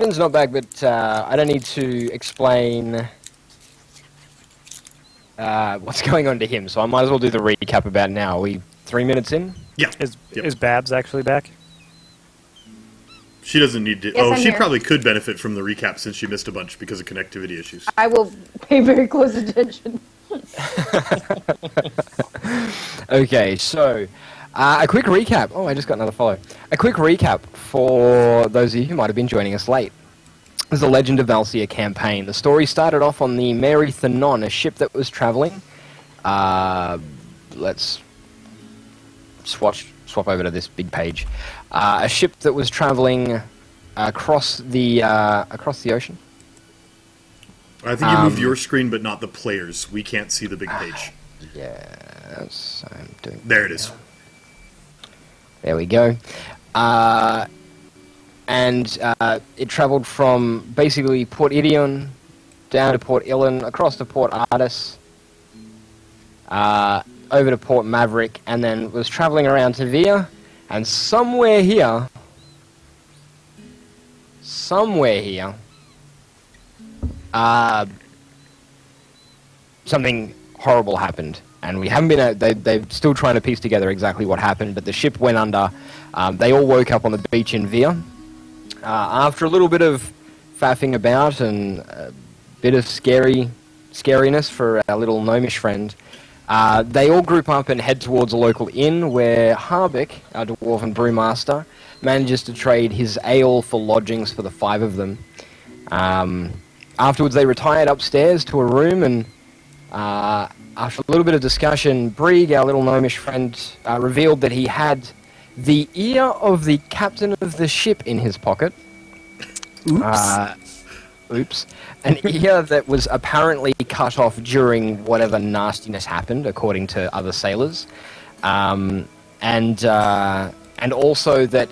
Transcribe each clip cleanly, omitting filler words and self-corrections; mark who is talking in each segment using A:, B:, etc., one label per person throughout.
A: Dylan's not back, but I don't need to explain what's going on to him, so I might as well do the recap about now. Are we 3 minutes in?
B: Yeah.
C: Is Babs actually back?
B: She doesn't need to...
D: Yes,
B: oh,
D: I'm
B: she
D: here.
B: probably could benefit from the recap since she missed a bunch because of connectivity issues.
D: I will pay very close attention.
A: Okay, so a quick recap. Oh, I just got another follow. A quick recap for those of you who might have been joining us late. This is the Legend of Valcia campaign. The story started off on the Mary Thanon, a ship that was traveling. Let's swap over to this big page. A ship that was traveling across the ocean.
B: I think you moved your screen, but not the players. We can't see the big page.
A: Yes, I'm doing.
B: There it is.
A: There we go. And it travelled from basically Port Idion down to Port Illan, across to Port Artis, over to Port Maverick, and then was travelling around to Via, and somewhere here, something horrible happened. And we haven't been... They're still trying to piece together exactly what happened, but the ship went under. They all woke up on the beach in Via. After a little bit of faffing about and a bit of scariness for our little gnomish friend, they all group up and head towards a local inn where Harbeck, our dwarven brewmaster, manages to trade his ale for lodgings for the 5 of them. Afterwards, they retired upstairs to a room, and after a little bit of discussion, Brieg, our little gnomish friend, revealed that he had the ear of the captain of the ship in his pocket. Oops. An ear that was apparently cut off during whatever nastiness happened, according to other sailors. And also that,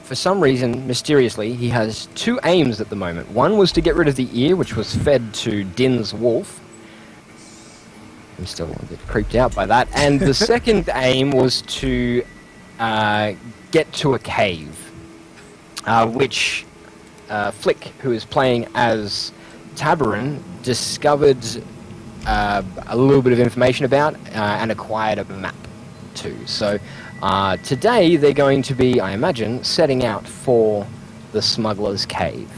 A: for some reason, mysteriously, he has 2 aims at the moment. One was to get rid of the ear, which was fed to Din's wolf. I'm still a bit creeped out by that. And the second aim was to get to a cave, which Flick, who is playing as Tabarin, discovered a little bit of information about and acquired a map too. So today they're going to be, I imagine, setting out for the Smuggler's Cave.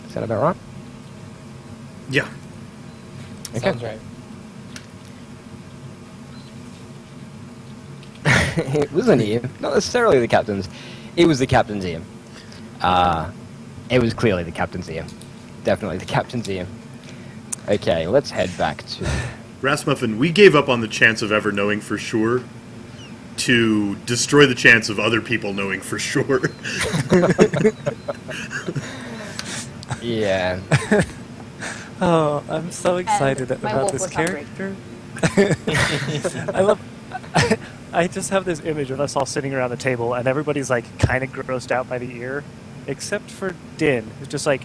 A: Is that about right?
B: Yeah.
A: Okay.
E: Sounds right.
A: It was an ear. Not necessarily the captain's. It was the captain's ear. It was clearly the captain's ear. Definitely the captain's ear. Okay, let's head back to...
B: Rasmussen, we gave up on the chance of ever knowing for sure to destroy the chance of other people knowing for sure.
A: Yeah.
C: Oh, I'm so excited
D: And my
C: about
D: wolf
C: this
D: was hungry.
C: character. I love... I just have this image of us all sitting around the table, and everybody's like kind of grossed out by the ear, except for Din, who's just like,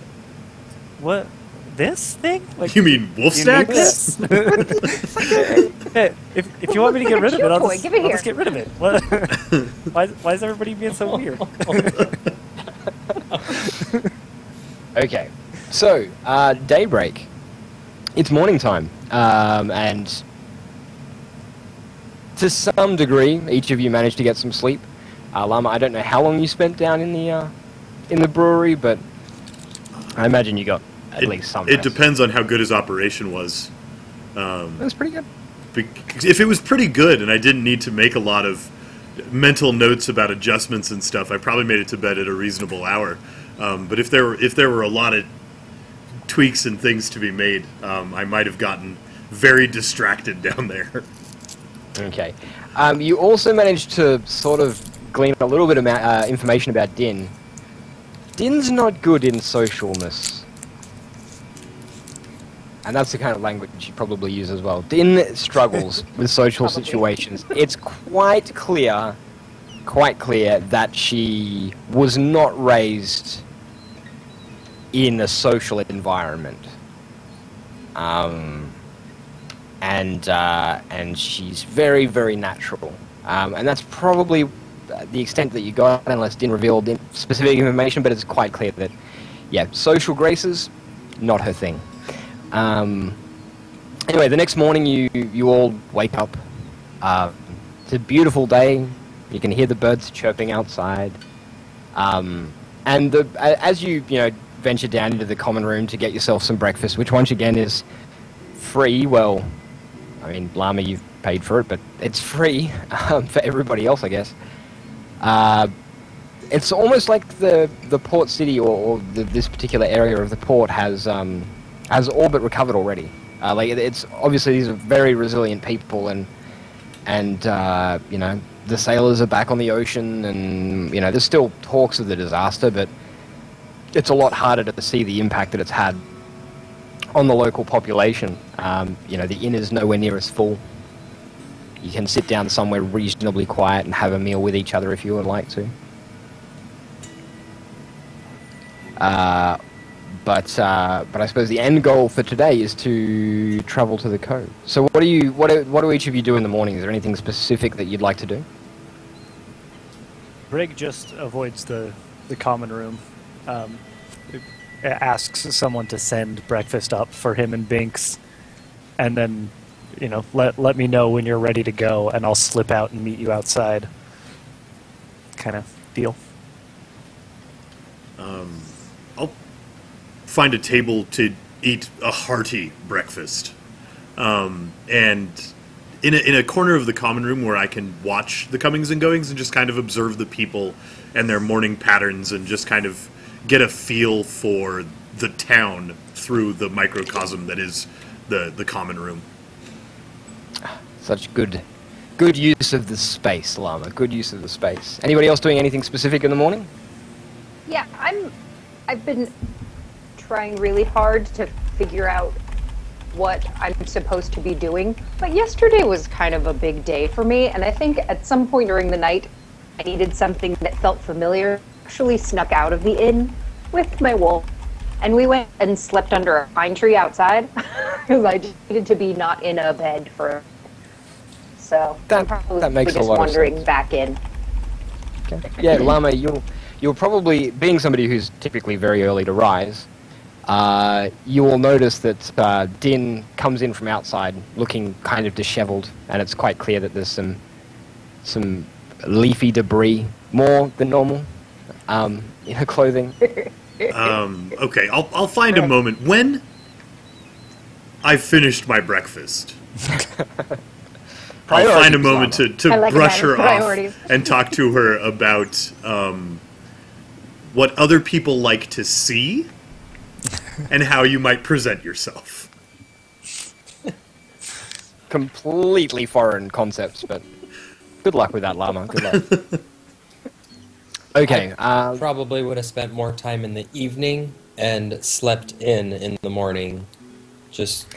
C: "What? This thing? Like,
B: You mean wolf
C: you need
B: stacks?
C: this? Hey, if you want me to get rid of it, I'll
D: Boy,
C: just,
D: give it
C: I'll just
D: here.
C: get rid of it. What? why is everybody being so weird?
A: Okay. So, daybreak. It's morning time. And... to some degree, each of you managed to get some sleep. Llama, I don't know how long you spent down in the brewery, but I imagine you got at least some
B: It
A: rest.
B: depends on how good his operation was.
A: That's pretty good.
B: If it was pretty good and I didn't need to make a lot of mental notes about adjustments and stuff, I probably made it to bed at a reasonable hour. But if there were a lot of tweaks and things to be made, I might have gotten very distracted down there.
A: Okay. You also managed to sort of glean a little bit of information about Din. Din's not good in socialness. And that's the kind of language you probably use as well. Din struggles with social situations. It's quite clear that she was not raised in a social environment. And she's very, very natural. And that's probably the extent that you got, unless Din revealed specific information, but it's quite clear that, yeah, social graces, not her thing. Anyway, the next morning you all wake up. It's a beautiful day. You can hear the birds chirping outside. And as you venture down into the common room to get yourself some breakfast, which once again is free. Well, I mean, Llama, you've paid for it, but it's free for everybody else, I guess. It's almost like the port city or this particular area of the port has all but recovered already. Like it's obviously these are very resilient people, and the sailors are back on the ocean, and there's still talks of the disaster, but it's a lot harder to see the impact that it's had on the local population. The inn is nowhere near as full. You can sit down somewhere reasonably quiet and have a meal with each other if you would like to. But I suppose the end goal for today is to travel to the cove. So what do each of you do in the morning? Is there anything specific that you'd like to do?
C: Brig just avoids the common room. Asks someone to send breakfast up for him and Binks, and then let me know when you're ready to go, and I'll slip out and meet you outside. Kind of deal.
B: I'll find a table to eat a hearty breakfast, and in a corner of the common room where I can watch the comings and goings and just kind of observe the people and their morning patterns and just kind of get a feel for the town through the microcosm that is the common room.
A: Such good use of the space, Llama. Good use of the space. Anybody else doing anything specific in the morning?
D: Yeah, I've been trying really hard to figure out what I'm supposed to be doing, but yesterday was kind of a big day for me, and I think at some point during the night I needed something that felt familiar. Actually snuck out of the inn with my wolf, and we went and slept under a pine tree outside because I just needed to be not in a bed for. So I'm probably
A: makes
D: just
A: a lot
D: wandering
A: of sense.
D: Back in.
A: Okay. Yeah, Llama, you'll probably, being somebody who's typically very early to rise, you will notice that Din comes in from outside looking kind of disheveled, and it's quite clear that there's some leafy debris, more than normal, in her clothing.
B: Okay, I'll find a moment when I've finished my breakfast. I'll find a moment to
D: like
B: brush her
D: priorities.
B: off and talk to her about what other people like to see and how you might present yourself.
A: Completely foreign concepts, but good luck with that, Llama. Good luck. Okay.
E: Probably would have spent more time in the evening and slept in the morning. Just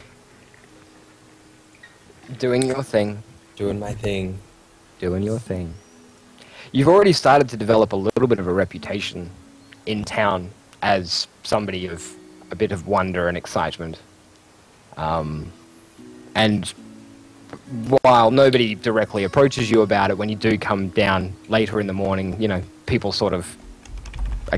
A: doing your thing.
E: doing my thing.
A: Doing your thing. You've already started to develop a little bit of a reputation in town as somebody of a bit of wonder and excitement. And while nobody directly approaches you about it, when you do come down later in the morning, a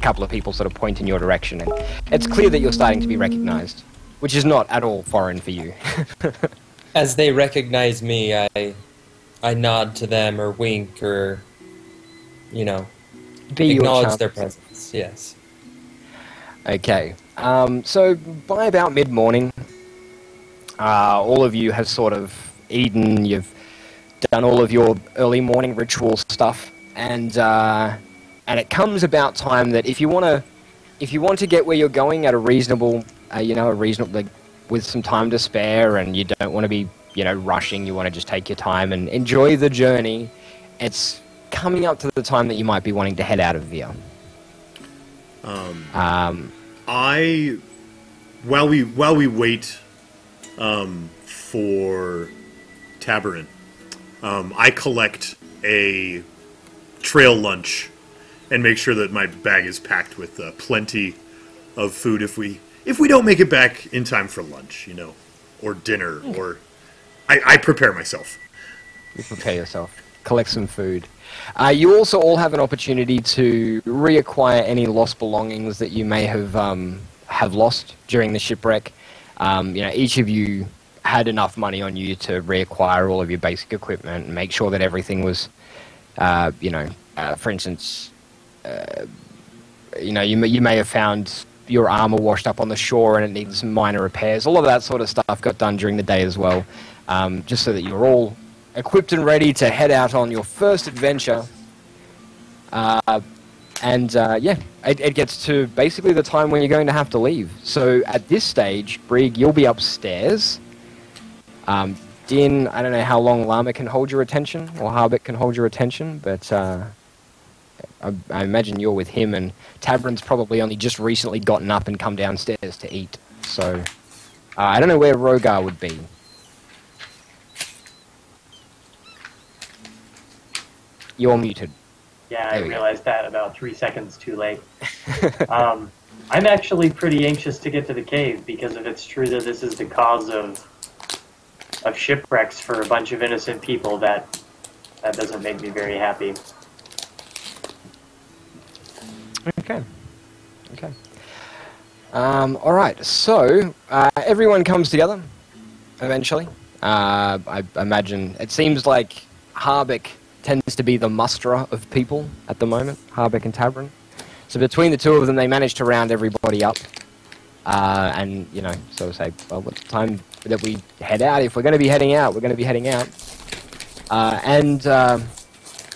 A: couple of people sort of point in your direction, and it's clear that you're starting to be recognized, which is not at all foreign for you.
E: As they recognize me, I nod to them or wink or, acknowledge their presence. Yes.
A: Okay. So by about mid-morning, all of you have sort of eaten, you've done all of your early morning ritual stuff, and it comes about time that if you want to get where you're going at a reasonable, with some time to spare, and you don't want to be, rushing, you want to just take your time and enjoy the journey, it's coming up to the time that you might be wanting to head out of Via.
B: While we wait for Tabarin, I collect a trail lunch and make sure that my bag is packed with plenty of food if we don't make it back in time for lunch, or dinner, or I prepare myself.
A: You prepare yourself. collect some food. You also all have an opportunity to reacquire any lost belongings that you may have lost during the shipwreck. Each of you had enough money on you to reacquire all of your basic equipment and make sure that everything was, for instance, you may have found your armor washed up on the shore and it needed some minor repairs. All of that sort of stuff got done during the day as well, just so that you're all equipped and ready to head out on your first adventure. It gets to basically the time when you're going to have to leave. So at this stage, Brig, you'll be upstairs. Din, I don't know how long Llama can hold your attention, or Harbeck can hold your attention, but I imagine you're with him, and Tabron's probably only just recently gotten up and come downstairs to eat. So I don't know where Rogar would be. You're muted.
F: Yeah, I realized that about 3 seconds too late. I'm actually pretty anxious to get to the cave, because if it's true that this is the cause of shipwrecks for a bunch of innocent people, that doesn't make me very happy.
A: Okay. All right. So everyone comes together eventually. I imagine it seems like Harbeck tends to be the musterer of people at the moment. Harbeck and Tabron. So between the two of them, they manage to round everybody up. And so say, well, it's time that we head out. If we're going to be heading out, we're going to be heading out.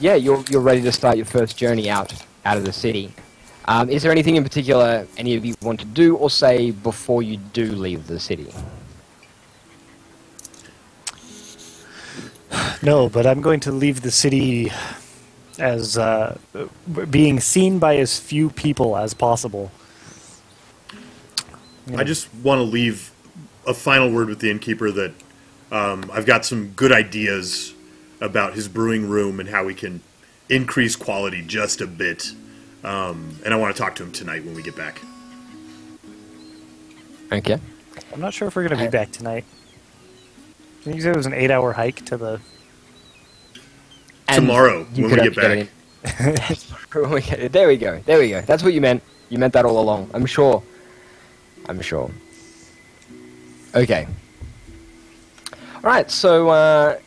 A: You're ready to start your first journey out of the city. Is there anything in particular any of you want to do or say before you do leave the city?
C: No, but I'm going to leave the city as being seen by as few people as possible.
B: I just want to leave a final word with the innkeeper that I've got some good ideas about his brewing room and how we can increase quality just a bit. And I want to talk to him tonight when we get back.
A: Okay.
C: I'm not sure if we're going to be back tonight. I think you said it was an 8-hour hike to the...
B: Tomorrow, when we get back.
A: There we go. That's what you meant. You meant that all along. I'm sure. Okay. Alright, so,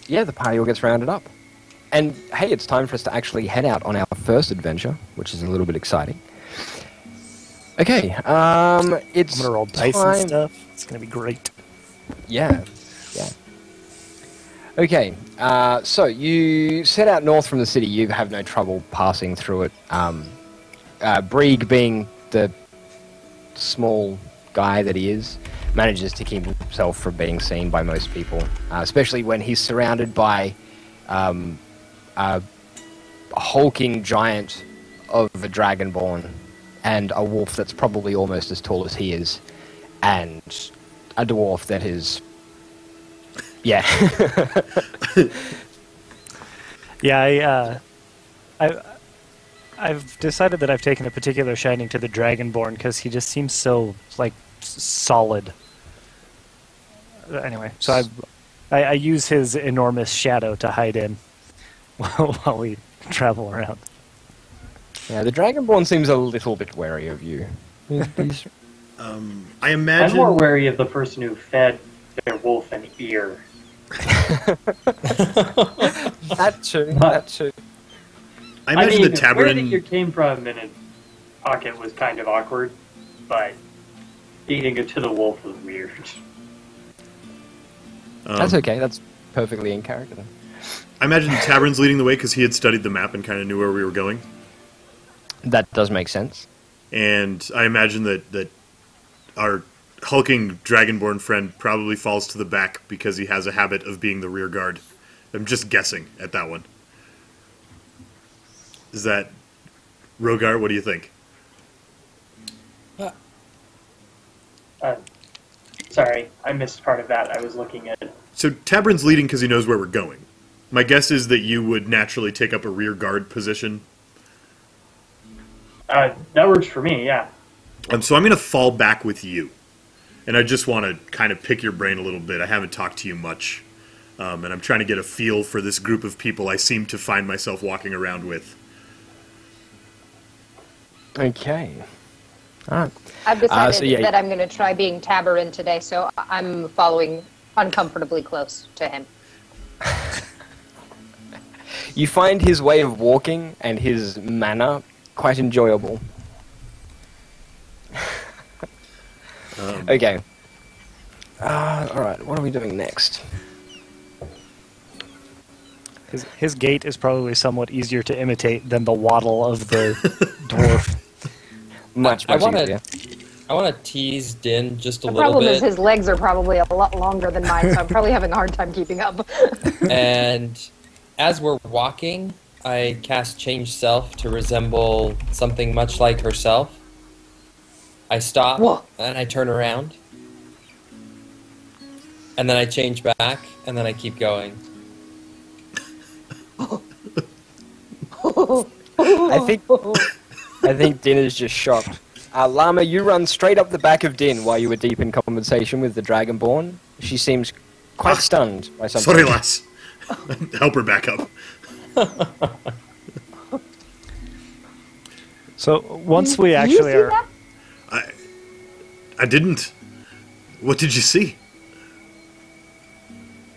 A: the party all gets rounded up. And, hey, it's time for us to actually head out on our first adventure, which is a little bit exciting. Okay, it's
C: I'm going to roll dice
A: time...
C: and stuff. It's going to be great.
A: Yeah. Okay, so you set out north from the city. You have no trouble passing through it. Brieg, being the small guy that he is, manages to keep himself from being seen by most people, especially when he's surrounded by a hulking giant of a dragonborn and a wolf that's probably almost as tall as he is, and a dwarf that is... Yeah.
C: I've decided that I've taken a particular shining to the Dragonborn because he just seems so, solid. Anyway, so I use his enormous shadow to hide in while we travel around.
A: Yeah, the Dragonborn seems a little bit wary of you.
B: I imagine...
F: I'm more wary of the person who fed their wolf an ear.
A: That too.
B: I imagine the
F: where
B: tavern...
F: the ear came from in a pocket was kind of awkward, but eating it to the wolf was weird.
A: That's okay. That's perfectly in character. Then.
B: I imagine the tavern's leading the way because he had studied the map and kind of knew where we were going.
A: That does make sense.
B: And I imagine that our hulking dragonborn friend probably falls to the back because he has a habit of being the rear guard. I'm just guessing at that one. Is that... Rogar, what do you think?
F: Sorry, I missed part of that. I was looking at...
B: So Tabron's leading because he knows where we're going. My guess is that you would naturally take up a rear guard position.
F: That works for me, yeah.
B: So I'm going to fall back with you. And I just want to kind of pick your brain a little bit. I haven't talked to you much. and I'm trying to get a feel for this group of people I seem to find myself walking around with.
A: Okay. All right.
D: I've decided
A: So, yeah.
D: that I'm going to try being Tabarin today, so I'm following uncomfortably close to him.
A: You find his way of walking and his manner quite enjoyable. Okay. Alright, what are we doing next?
C: His gait is probably somewhat easier to imitate than the waddle of the dwarf.
A: Much
E: I want
A: easier.
E: to. I want to tease Din just a
D: The
E: little
D: problem
E: bit.
D: is his legs are probably a lot longer than mine, so I'm probably having a hard time keeping up.
E: And as we're walking, I cast Change Self to resemble something much like herself. I stop,
D: Whoa.
E: and I turn around. And then I change back, and then I keep going.
A: I think Din is just shocked. Llama, you run straight up the back of Din while you were deep in conversation with the Dragonborn. She seems quite stunned by something.
B: Sorry, lass. Help her back up.
C: So once we
D: Did
C: actually
D: you see
C: are,
D: that?
B: I didn't. What did you see?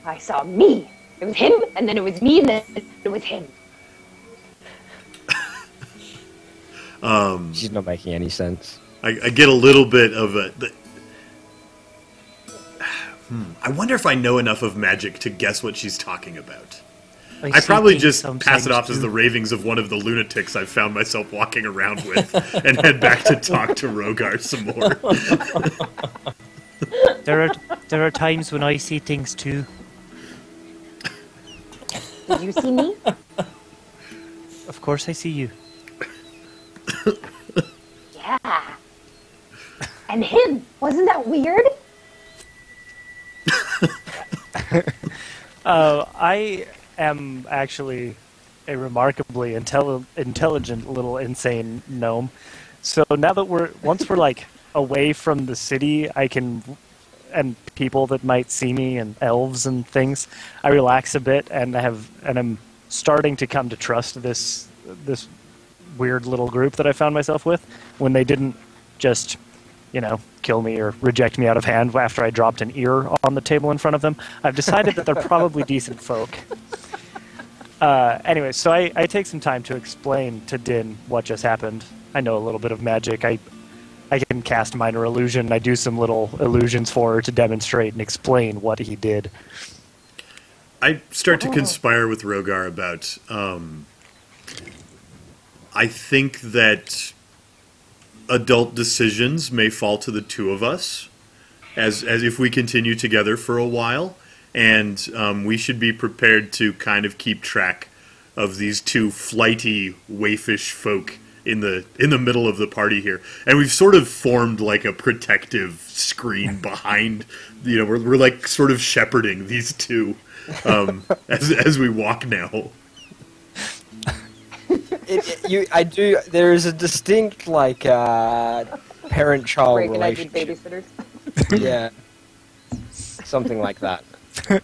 D: I saw me. It was him, and then it was me, and then it was him.
A: She's not making any sense.
B: I get a little bit of a... I wonder if I know enough of magic to guess what she's talking about. I probably just pass it off as the ravings of one of the lunatics I've found myself walking around with and head back to talk to Rogar some more.
C: there are times when I see things too.
D: Did you see me?
C: Of course I see you.
D: Yeah. And him. Wasn't that weird?
C: I am actually a remarkably intelligent little insane gnome. So now that once we're like away from the city, and people that might see me and elves and things, I relax a bit and I'm starting to come to trust this weird little group that I found myself with when they didn't just, kill me or reject me out of hand after I dropped an ear on the table in front of them. I've decided that they're probably decent folk. Anyway, so I take some time to explain to Din what just happened. I know a little bit of magic. I can cast minor illusion. I do some little illusions for her to demonstrate and explain what he did.
B: I start to conspire with Rogar about... I think that adult decisions may fall to the two of us, as if we continue together for a while, and we should be prepared to kind of keep track of these two flighty, waifish folk in the middle of the party here. And we've sort of formed like a protective screen behind, we're like sort of shepherding these two as we walk now.
A: There is a distinct, parent-child
D: Break and I did
A: relationship.
D: babysitters.
A: Yeah. Something like that.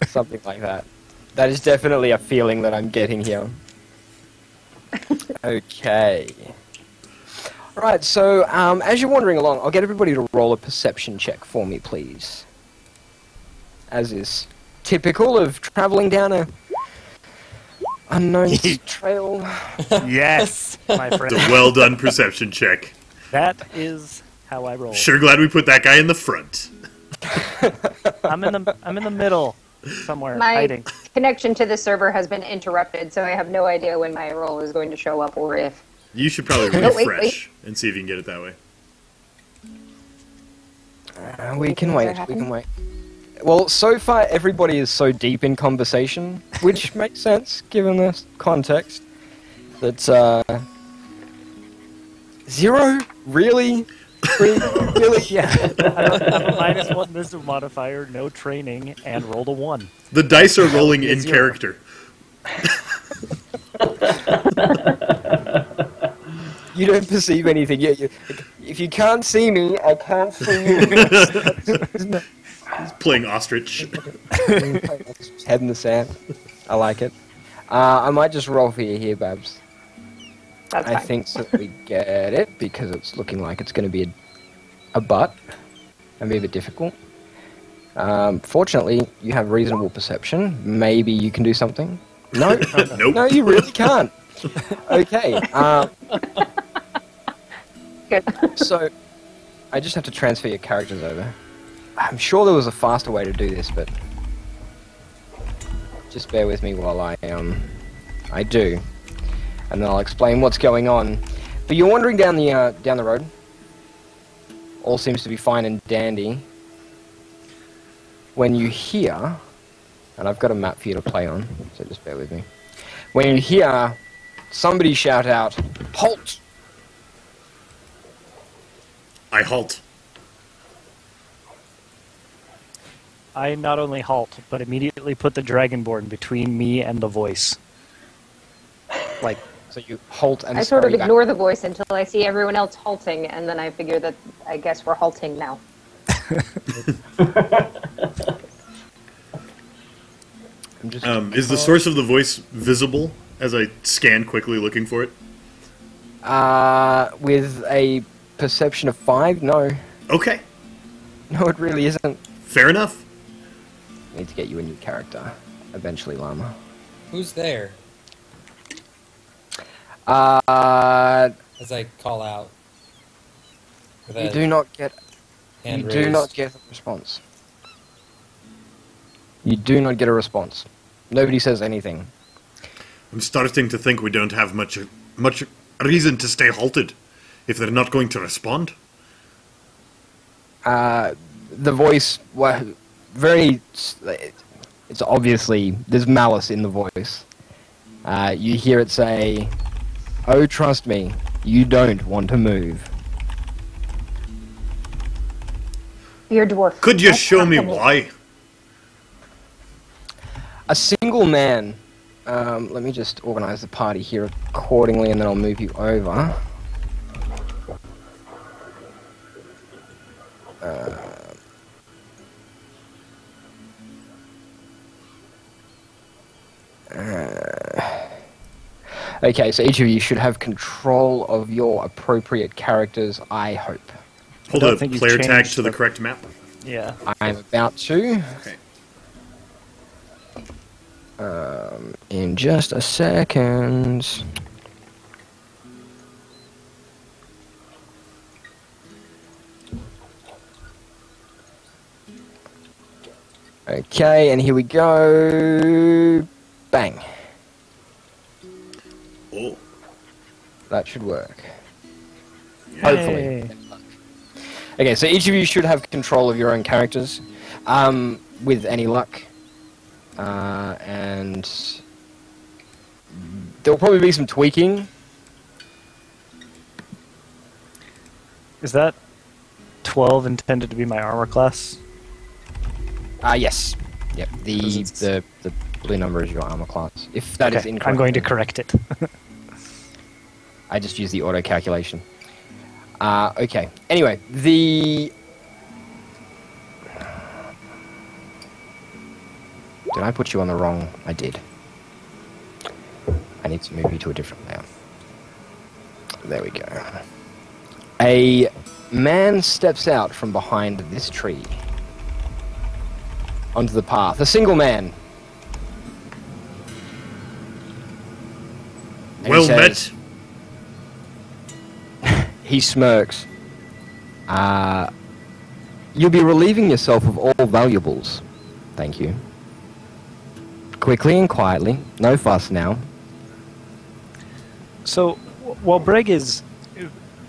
A: Something like that. That is definitely a feeling that I'm getting here. Okay. Alright, so, as you're wandering along, I'll get everybody to roll a perception check for me, please. As is typical of traveling down a unknown trail.
C: Yes, my friend.
B: The well done perception check.
C: That is how I roll.
B: Sure glad we put that guy in the front.
C: I'm in the middle, somewhere
D: My
C: hiding.
D: connection to the server has been interrupted, so I have no idea when my roll is going to show up or if.
B: You should probably
D: Oh, wait,
B: refresh and see if you can get it that way.
A: We can wait, we can wait. Well, so far everybody is so deep in conversation, which makes sense given the context. That 0? Really? Really?
C: Yeah, I have a -1 wisdom modifier, no training, and rolled a 1.
B: The dice are rolling in
C: Zero.
B: character.
A: You don't perceive anything. If you can't see me, I can't see you.
B: He's playing ostrich.
A: Head in the sand. I like it. I might just roll for you here, Babs.
D: That's
A: I
D: fine.
A: think so we get it because it's looking like it's going to be a butt and be a bit difficult. Fortunately, you have reasonable perception. Maybe you can do something. No,
B: Nope.
A: no, you really can't. Okay.
D: Good.
A: So, I just have to transfer your characters over. I'm sure there was a faster way to do this, but just bear with me while I do, and then I'll explain what's going on. But you're wandering down the road. All seems to be fine and dandy. When you hear, and I've got a map for you to play on, so just bear with me. When you hear somebody shout out, "Halt!"
B: I halt.
C: I not only halt, but immediately put the Dragonborn between me and the voice.
A: Like, so you halt and
D: I sort of
A: scurry back.
D: ignore the voice until I see everyone else halting, and then I figure that I guess we're halting now.
A: I'm just
B: Is the source of the voice visible as I scan quickly looking for it?
A: with a perception of 5? No.
B: Okay,
A: No, it really isn't.
B: fair enough.
A: I need to get you a new character, eventually, Llama.
E: Who's there? As I call out. With
A: You
E: a
A: do not get.
E: hand
A: You do not
E: raised.
A: get a response. You do not get a response. Nobody says anything.
B: I'm starting to think we don't have much reason to stay halted if they're not going to respond.
A: The voice, it's obviously, there's malice in the voice. You hear it say, "Oh, trust me, you don't want to move."
D: You're dwarf.
B: Could you
D: That's
B: show me
D: happening.
B: why?
A: A single man, let me just organize the party here accordingly and then I'll move you over. Okay, so each of you should have control of your appropriate characters, I hope.
B: Hold
C: don't
B: a
C: think you've
B: player tag
C: changed
B: to the
C: the-
B: correct map.
C: Yeah.
A: I'm about to.
B: Okay.
A: In just a second. Okay, and here we go. Bang.
B: Oh,
A: That should work. Hopefully.
C: Hey.
A: Okay, so each of you should have control of your own characters, with any luck. And there'll probably be some tweaking.
C: Is that 12 intended to be my armor class?
A: Yes. Yep. The blue number is your armor class. If that is
C: Okay,
A: incorrect,
C: I'm going to correct it.
A: I just use the auto calculation. Okay. Anyway, Did I put you on the wrong? I did. I need to move you to a different layer. There we go. A man steps out from behind this tree onto the path. A single man. And he
B: well
A: says-
B: met.
A: He smirks. You'll be relieving yourself of all valuables. Thank you. Quickly and quietly. No fuss now.
C: So, while Breg is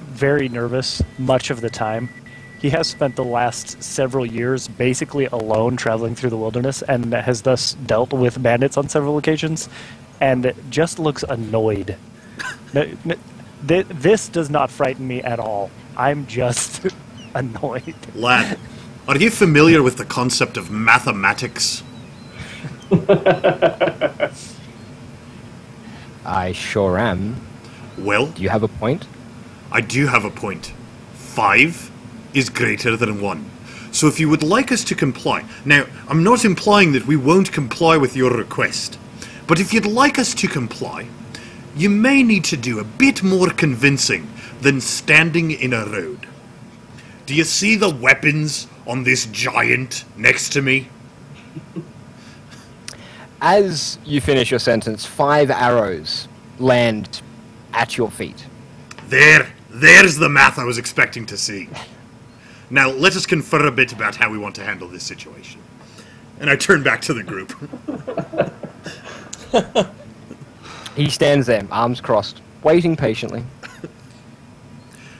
C: very nervous much of the time, he has spent the last several years basically alone traveling through the wilderness and has thus dealt with bandits on several occasions and just looks annoyed. This does not frighten me at all. I'm just annoyed.
B: Lad, are you familiar with the concept of mathematics?
A: I sure am.
B: Well,
A: Do you have a point?
B: I do have a point. 5 is greater than 1. So if you would like us to comply... Now, I'm not implying that we won't comply with your request, but if you'd like us to comply, you may need to do a bit more convincing than standing in a road. Do you see the weapons on this giant next to me?
A: As you finish your sentence, 5 arrows land at your feet.
B: There's the math I was expecting to see. Now, let us confer a bit about how we want to handle this situation. And I turn back to the group.
A: He stands there, arms crossed, waiting patiently.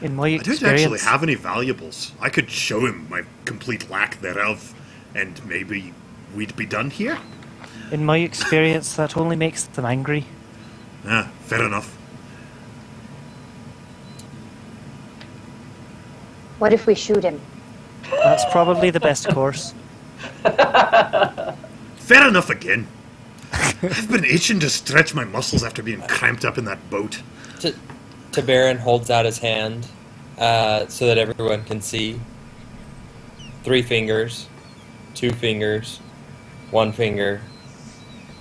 C: In my
B: I don't
C: experience,
B: actually have any valuables. I could show him my complete lack thereof, and maybe we'd be done here?
C: in my experience, that only makes them angry.
B: Ah, fair enough.
D: What if we shoot him?
C: That's probably the best course.
B: Fair enough again. I've been itching to stretch my muscles after being cramped up in that boat.
E: Tabarin holds out his hand so that everyone can see. 3 fingers, 2 fingers, 1 finger.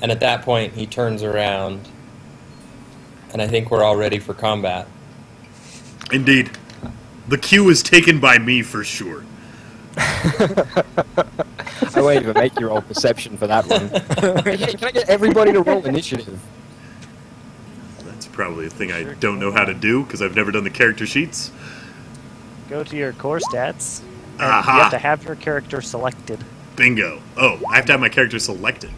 E: And at that point, he turns around. And I think we're all ready for combat.
B: Indeed. The cue is taken by me for sure.
A: I won't even make you roll perception for that one. Hey, can I get everybody to roll initiative?
B: That's probably a thing I don't know how to do because I've never done the character sheets.
C: Go to your core stats, and
B: Aha.
C: you have to have your character selected.
B: Bingo. Oh, I have to have my character selected.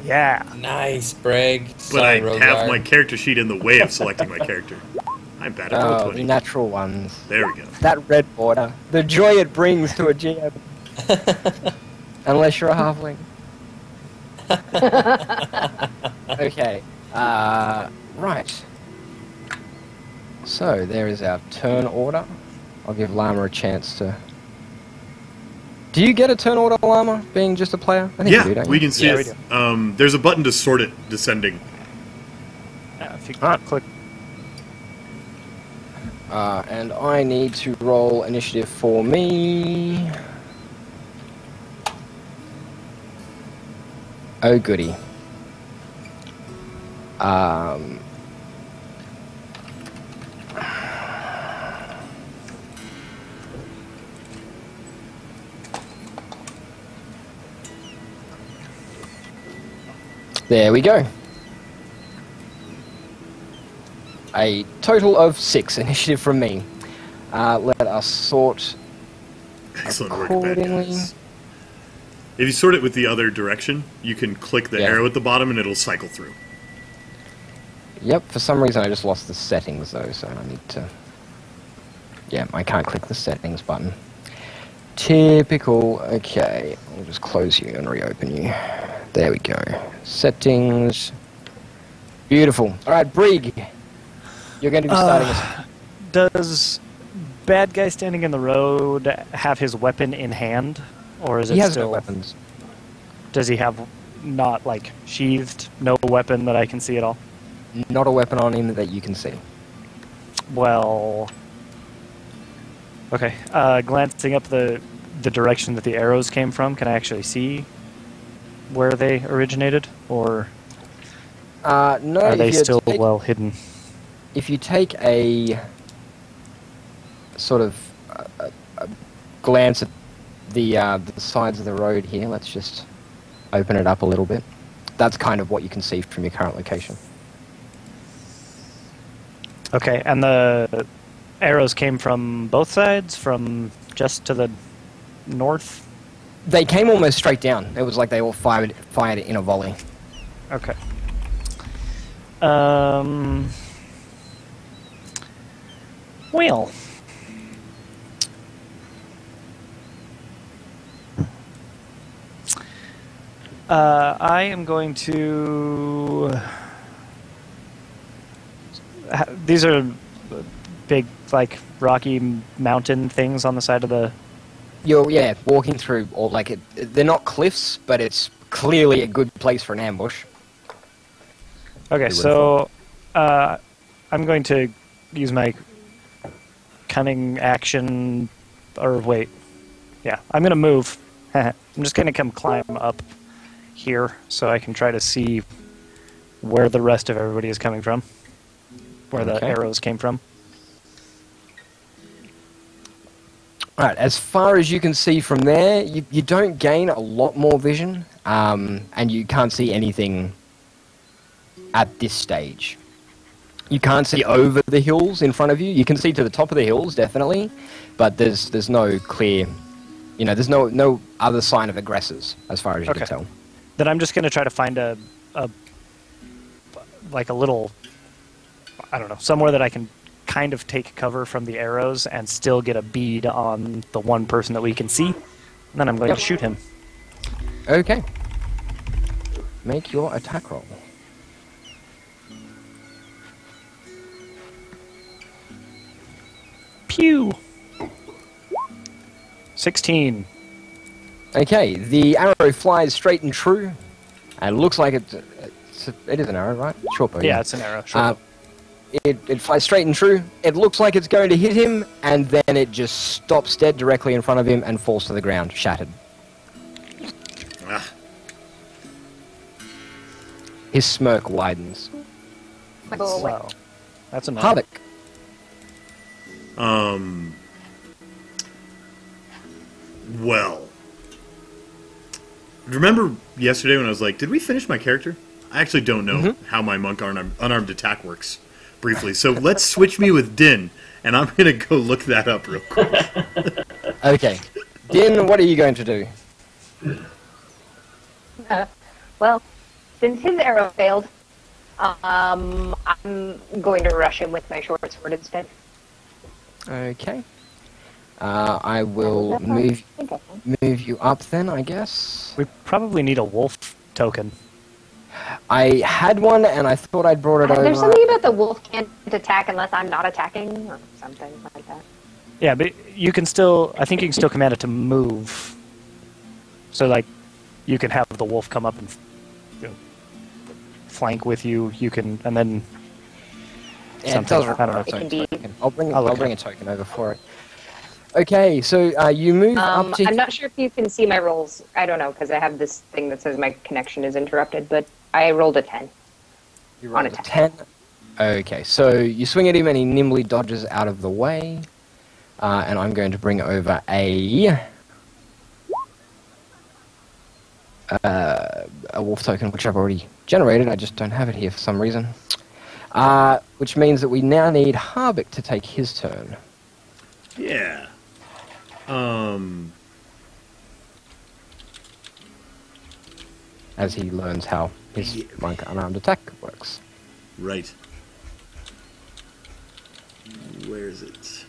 C: Yeah.
E: Nice, Bragg.
B: But I
E: Sorry,
B: have
E: Rogard.
B: my character sheet in the way of selecting my character. I'm bad at
A: Oh,
B: roll
A: the
B: 20.
A: natural ones.
B: There we go.
A: That red border. The joy it brings to a GM. Unless you're a halfling. Okay. Right. So, there is our turn order. I'll give Llama a chance to... Do you get a turn order, Llama, being just a player? I think
B: Yeah,
A: you do, don't you?
B: we can see
C: Yeah,
B: it.
C: we
B: There's a button to sort it descending.
C: If you
A: Alright.
C: click.
A: And I need to roll initiative for me. Oh, goody. There we go. A total of 6 initiative from me. Let us sort
B: Excellent work, bad
A: accordingly.
B: guys. If you sort it with the other direction, you can click the
A: Yeah.
B: arrow at the bottom and it'll cycle through.
A: Yep, for some reason I just lost the settings though, so I need to... Yeah, I can't click the settings button. Typical. Okay, I'll just close you and reopen you. There we go. Settings. Beautiful. Alright, Brig. You're going to be starting us.
C: Does bad guy standing in the road have his weapon in hand, or is it
A: He has
C: still?
A: no weapons.
C: Does he have not like sheathed, no weapon that I can see at all?
A: Not a weapon on him that you can see.
C: Well, okay. Glancing up the direction that the arrows came from, can I actually see where they originated, or
A: No,
C: are
A: if
C: they
A: you
C: still
A: take-
C: well hidden?
A: If you take a sort of a glance at the sides of the road here, let's just open it up a little bit. That's kind of what you can see from your current location.
C: Okay, and the arrows came from both sides, from just to the north?
A: They came almost straight down. It was like they all fired in a volley.
C: Okay. Well. I am going to... These are big, like, rocky mountain things on the side of the...
A: You're walking through, or like they're not cliffs, but it's clearly a good place for an ambush.
C: Okay, so I'm going to use my cunning action, or wait, Yeah, I'm going to move. I'm just going to come climb up here so I can try to see where the rest of everybody is coming from, where the
A: Okay.
C: arrows came from.
A: All right, as far as you can see from there, you don't gain a lot more vision, and you can't see anything at this stage. You can't see over the hills in front of you. You can see to the top of the hills, definitely, but there's no clear, there's no other sign of aggressors as far as you can tell.
C: Then I'm just going to try to find a little, I don't know, somewhere that I can kind of take cover from the arrows and still get a bead on the one person that we can see. And then I'm going to shoot him.
A: Okay. Make your attack roll.
C: Pew! 16.
A: Okay, the arrow flies straight and true, and looks like it is an arrow, right? Short bow.
C: Yeah, it's an arrow. Sure.
A: It flies straight and true. It looks like it's going to hit him, and then it just stops dead directly in front of him and falls to the ground, shattered.
B: Ah.
A: His smirk widens.
C: So, that's enough.
A: Harvick.
B: Well, remember yesterday when I was like, did we finish my character? I actually don't know how my monk unarmed attack works, briefly. So let's switch me with Din, and I'm going to go look that up real quick.
A: Okay. Din, what are you going to do?
D: Well, since his arrow failed, I'm going to rush him with my short sword instead.
A: Okay. I will move you up then, I guess.
C: We probably need a wolf token.
A: I had one, and I thought I'd brought it over.
D: There's something about the wolf can't attack unless I'm not attacking, or something like that.
C: Yeah, but you can still, I think you can still command it to move. So, like, you can have the wolf come up and flank with you. You can, and then
A: Yeah, it does
C: I don't know.
A: require its own
D: It can be-
A: token. I'll bring
C: I'll look
A: a
C: it
A: token over for it. Okay, so you move up to...
D: I'm not sure if you can see my rolls. I don't know, because I have this thing that says my connection is interrupted, but I rolled a 10.
A: You
D: on
A: rolled a
D: attack.
A: 10. Okay, so you swing at him and he nimbly dodges out of the way. And I'm going to bring over a wolf token, which I've already generated. I just don't have it here for some reason. Which means that we now need Harvick to take his turn.
B: Yeah.
A: As he learns how his monk unarmed attack works.
B: Right. Where is it?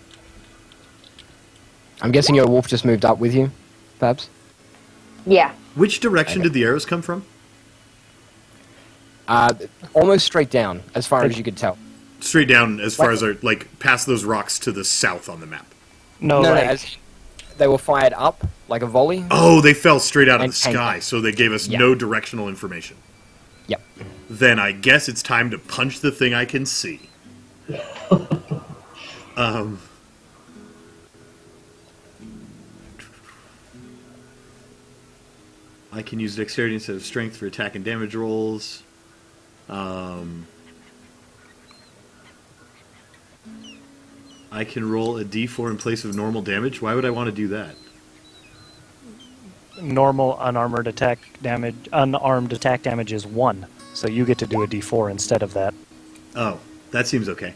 A: I'm guessing your wolf just moved up with you, Babs?
D: Yeah.
B: Which direction
A: Okay.
B: did the arrows come from?
A: Almost straight down, as far as you could tell.
B: Straight down as far
A: Like-
B: as our, like, past those rocks to the south on the map.
C: No,
A: No,
C: like,
A: as they were fired up like a volley.
B: Oh, they fell straight out of
A: And
B: the sky,
A: came.
B: so they gave us
A: Yeah.
B: no directional information.
A: Yep.
B: Then I guess it's time to punch the thing I can see. I can use dexterity instead of strength for attack and damage rolls. I can roll a d4 in place of normal damage. Why would I want to do that?
C: normal unarmed attack damage is 1. So you get to do a d4 instead of that.
B: Oh, that seems okay.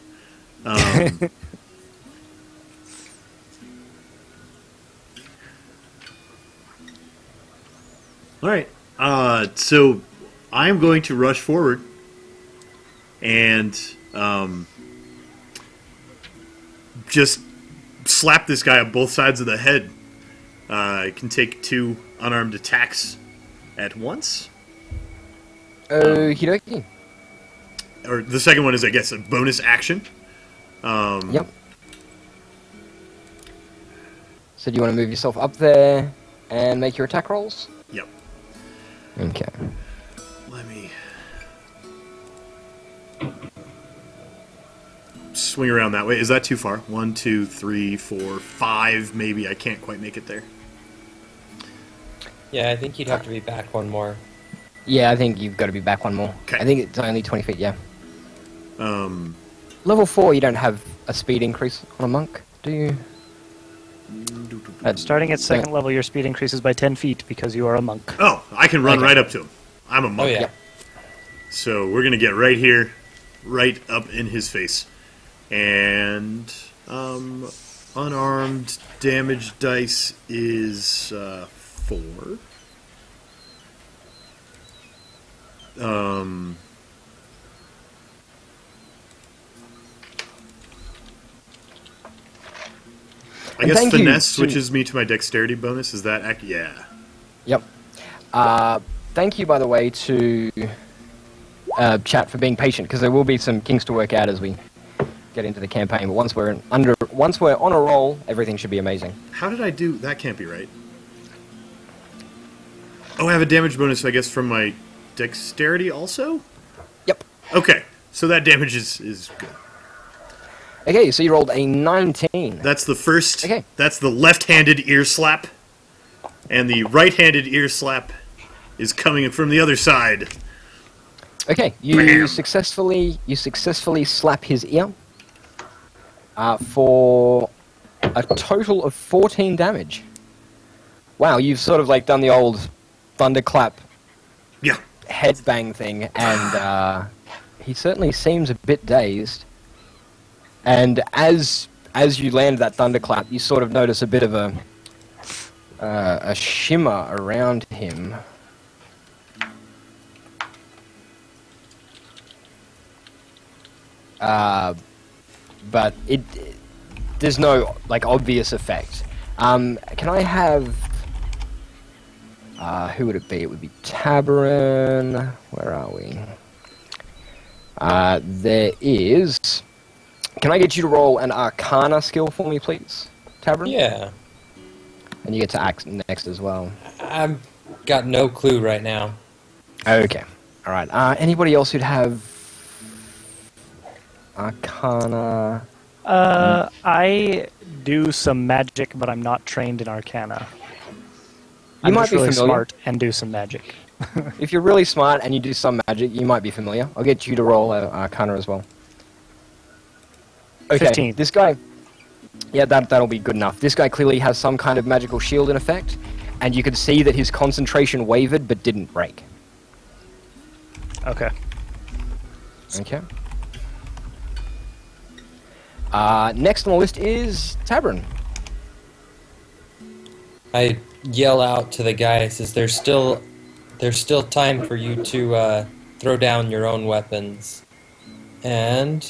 B: All right. So I'm going to rush forward and just slap this guy on both sides of the head. I can take 2 unarmed attacks at once.
A: Okie dokie.
B: Or the second one is, I guess, a bonus action.
A: Yep. So do you want to move yourself up there and make your attack rolls?
B: Yep.
A: Okay.
B: Let me swing around that way. Is that too far? 1, 2, 3, 4, 5. Maybe I can't quite make it there.
E: Yeah, I think you'd have to be back one more.
A: Yeah, I think you've got to be back one more.
B: Okay.
A: I think it's only 20 feet, yeah.
B: Um,
A: Level 4, you don't have a speed increase on a monk, do you?
C: Starting at second level, your speed increases by 10 feet because you are a monk.
B: oh, I can run
A: Okay.
B: right up to him. I'm a monk.
E: Oh yeah.
A: Yep.
B: So we're going to get right here, right up in his face. And unarmed damage dice is 4. I
A: And
B: guess
A: thank you
B: finesse
A: to-
B: switches me to my dexterity bonus. Is that yeah?
A: Yep. Thank you, by the way, to chat for being patient, because there will be some kinks to work out as we get into the campaign. But once we're on a roll, everything should be amazing.
B: How did I do? That can't be right. Oh, I have a damage bonus, I guess, from my dexterity also?
A: Yep.
B: Okay, so that damage is good.
A: Okay, so you rolled a 19.
B: That's the first.
A: Okay.
B: That's the left-handed ear slap, and the right-handed ear slap is coming from the other side.
A: Okay, you
B: Bam.
A: successfully slap his ear for a total of 14 damage. Wow, you've sort of like done the old thunderclap
B: Yeah.
A: headbang thing, and he certainly seems a bit dazed. And as you land that thunderclap, you sort of notice a bit of a shimmer around him. But there's no like obvious effect. Can I have? Who would it be? It would be Tabarin. Where are we? There is. Can I get you to roll an Arcana skill for me, please, Tabarin?
E: Yeah.
A: And you get to act next as well.
E: I've got no clue right now.
A: Okay. All right. Anybody else who'd have Arcana?
C: I do some magic, but I'm not trained in Arcana. I'm
A: might
C: just
A: be
C: really
A: familiar.
C: smart and do some magic.
A: If you're really smart and you do some magic, you might be familiar. I'll get you to roll Arcana as well. Okay,
C: 15.
A: This guy... Yeah, that'll be good enough. This guy clearly has some kind of magical shield in effect, and you could see that his concentration wavered but didn't break.
C: Okay.
A: Okay. Next on the list is Tabarin.
E: I yell out to the guy, says, there's still time for you to throw down your own weapons. And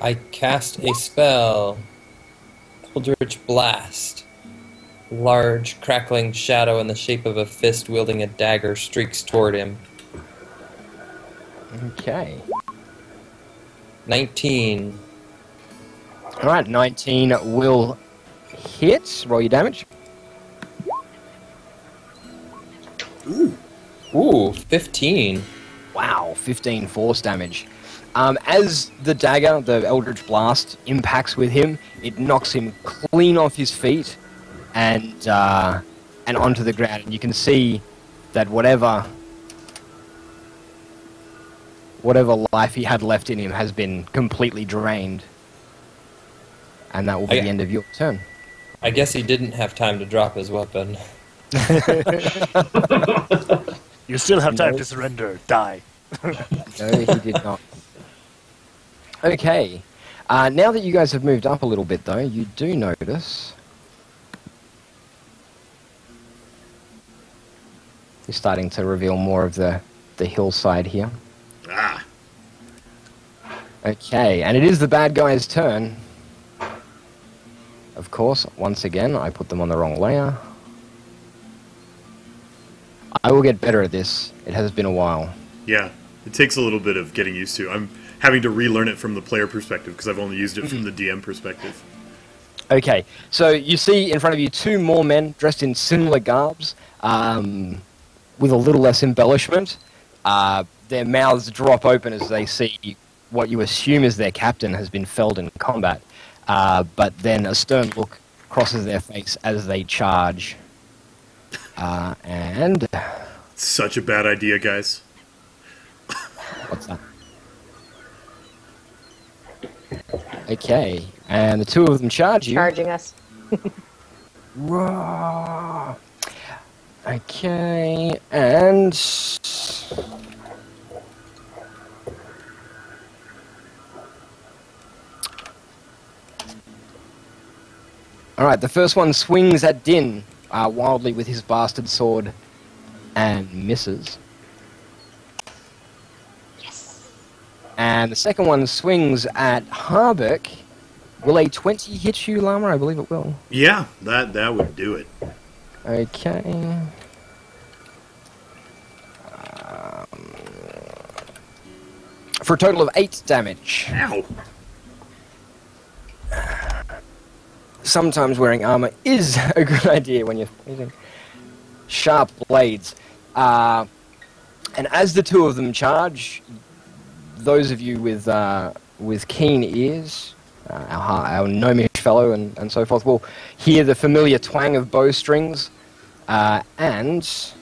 E: I cast a spell. Eldritch Blast. Large, crackling shadow in the shape of a fist wielding a dagger streaks toward him.
A: Okay.
E: 19.
A: Alright, 19 will hit. Roll your damage.
E: Ooh, 15.
A: Wow, 15 force damage. As the dagger, the Eldritch Blast, impacts with him, it knocks him clean off his feet and onto the ground. And you can see that whatever life he had left in him has been completely drained. And that will be the end of your turn.
E: I guess he didn't have time to drop his weapon.
C: You still have time
A: No.
C: to surrender. Die.
A: No, he did not. Okay. Now that you guys have moved up a little bit, though, you do notice... You're starting to reveal more of the hillside here.
B: Ah.
A: Okay, and it is the bad guy's turn. Of course, once again, I put them on the wrong layer. I will get better at this. It has been a while.
B: Yeah. It takes a little bit of getting used to. I'm having to relearn it from the player perspective because I've only used it from the DM perspective.
A: Okay, so you see in front of you two more men dressed in similar garbs, with a little less embellishment. Their mouths drop open as they see what you assume is their captain has been felled in combat, but then a stern look crosses their face as they charge. And
B: Such a bad idea, guys.
A: what's that? Okay, and the two of them charge you.
D: Charging us.
A: Whoa. Okay, and all right. The first one swings at Din wildly with his bastard sword and misses.
D: Yes.
A: And the second one swings at Harbeck. Will a 20 hit you, Llama? I believe it will.
B: Yeah, that would do it.
A: Okay. For a total of 8 damage.
B: Ow.
A: Sometimes wearing armor is a good idea when you're using sharp blades. And as the two of them charge, those of you with keen ears, our gnomish fellow and so forth, will hear the familiar twang of bowstrings and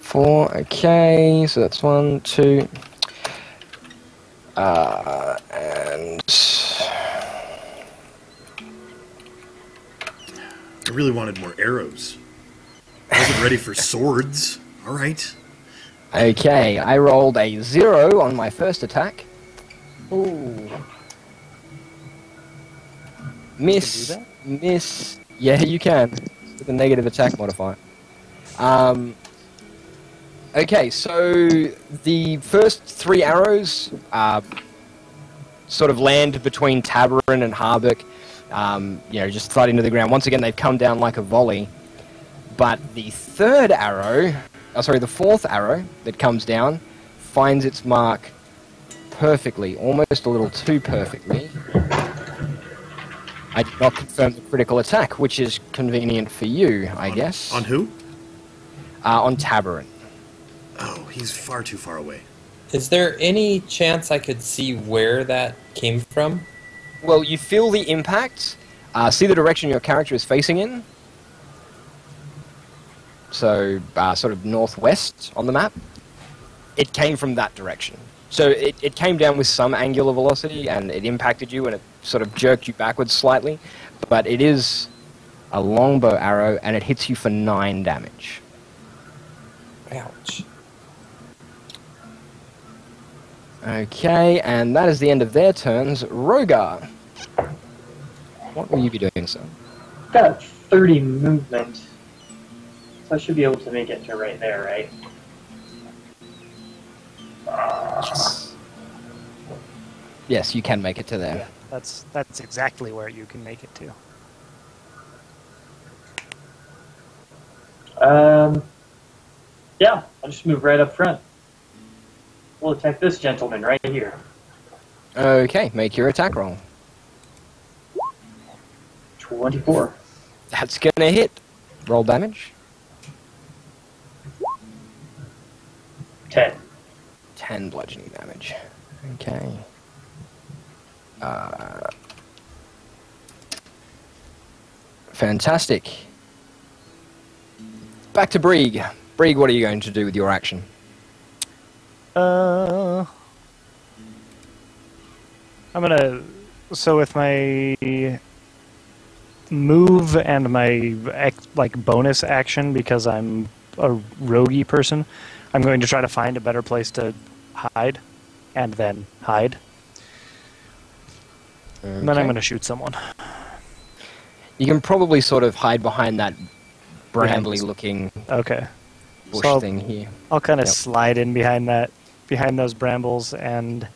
A: four. Okay, so that's 1, 2, and
B: I really wanted more arrows. I wasn't ready for swords. All right.
A: okay. I rolled a 0 on my first attack. Ooh. Miss.
C: You can
A: Miss. Yeah, you can. With a negative attack modifier. Okay, so the first 3 arrows sort of land between Tabarin and Harbeck, just thud into the ground. Once again, they've come down like a volley. But the fourth arrow that comes down finds its mark perfectly, almost a little too perfectly. I did not confirm the critical attack, which is convenient for you, I guess.
B: On who?
A: On Tabarin.
B: Oh, he's far too far away.
E: Is there any chance I could see where that came from?
A: Well, you feel the impact. See the direction your character is facing in. So, sort of northwest on the map. It came from that direction. So it came down with some angular velocity, and it impacted you, and it sort of jerked you backwards slightly. But it is a longbow arrow, and it hits you for 9 damage.
E: Ouch.
A: Okay, and that is the end of their turns. Rogar, what will you be doing, sir?
F: Got 30 movement, so I should be able to make it to right there, right?
A: Yes, you can make it to there.
C: That's exactly where you can make it to.
F: Yeah, I'll just move right up front. We'll attack this gentleman right here.
A: Okay, make your attack roll.
F: 24.
A: That's gonna hit. Roll damage.
F: 10.
A: 10 bludgeoning damage. Okay. Fantastic. Back to Brieg. Brieg, what are you going to do with your action?
C: I'm gonna. So with my move and my bonus action, because I'm a roguey person, I'm going to try to find a better place to hide, and then hide.
A: Okay.
C: And then I'm going to shoot someone.
A: You can probably sort of hide behind that brambly-looking
C: Okay.
A: bush
C: So
A: thing here.
C: I'll kind of
A: Yep.
C: slide in behind those brambles, and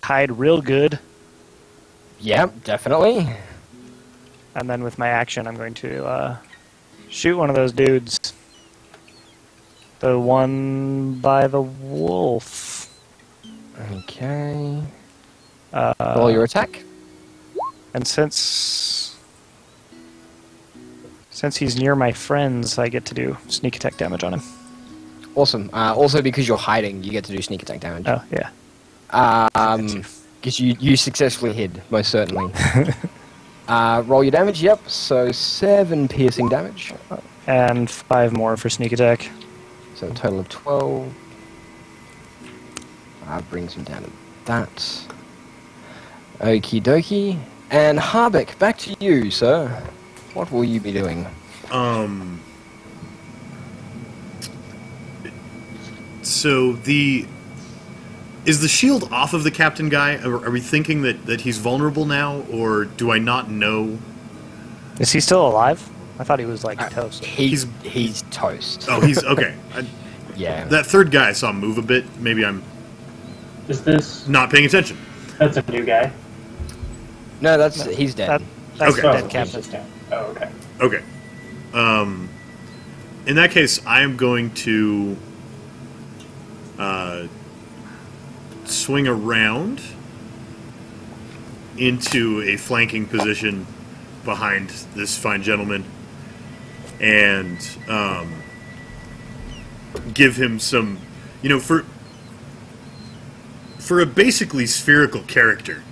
C: hide real good.
A: Yep, definitely.
C: And then with my action, I'm going to shoot one of those dudes. The one by the wolf.
A: Okay. Roll your attack.
C: And since he's near my friends, I get to do sneak attack damage on him.
A: Awesome. Also, because you're hiding, you get to do sneak attack damage.
C: Oh, yeah.
A: Because you successfully hid, most certainly. Roll your damage, yep. So 7 piercing damage.
C: And 5 more for sneak attack.
A: So a total of 12. Brings him down to that. Okie dokie. And Harbeck, back to you, sir. What will you be doing?
B: So is the shield off of the captain guy? Are we thinking that he's vulnerable now, or do I not know?
C: Is he still alive? I thought he was, like, toast.
A: He's toast.
B: Oh, he's okay.
A: Yeah.
B: That third guy I saw move a bit. Maybe I'm
F: Is this?
B: not paying attention.
F: That's a new guy.
A: No, he's dead.
C: That's
B: Okay.
C: the
F: Oh,
C: dead
F: he's
C: captain.
F: just down. Oh, okay.
B: Okay. In that case, I am going to swing around into a flanking position behind this fine gentleman and give him some, for a basically spherical character,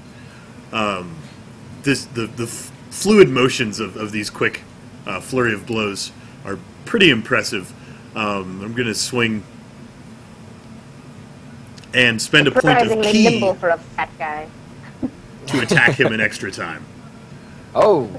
B: the fluid motions of these quick flurry of blows are pretty impressive. I'm going to swing and spend a point of
D: Surprisingly
B: ki
D: nimble for a fat guy.
B: to attack him an extra time.
A: Oh,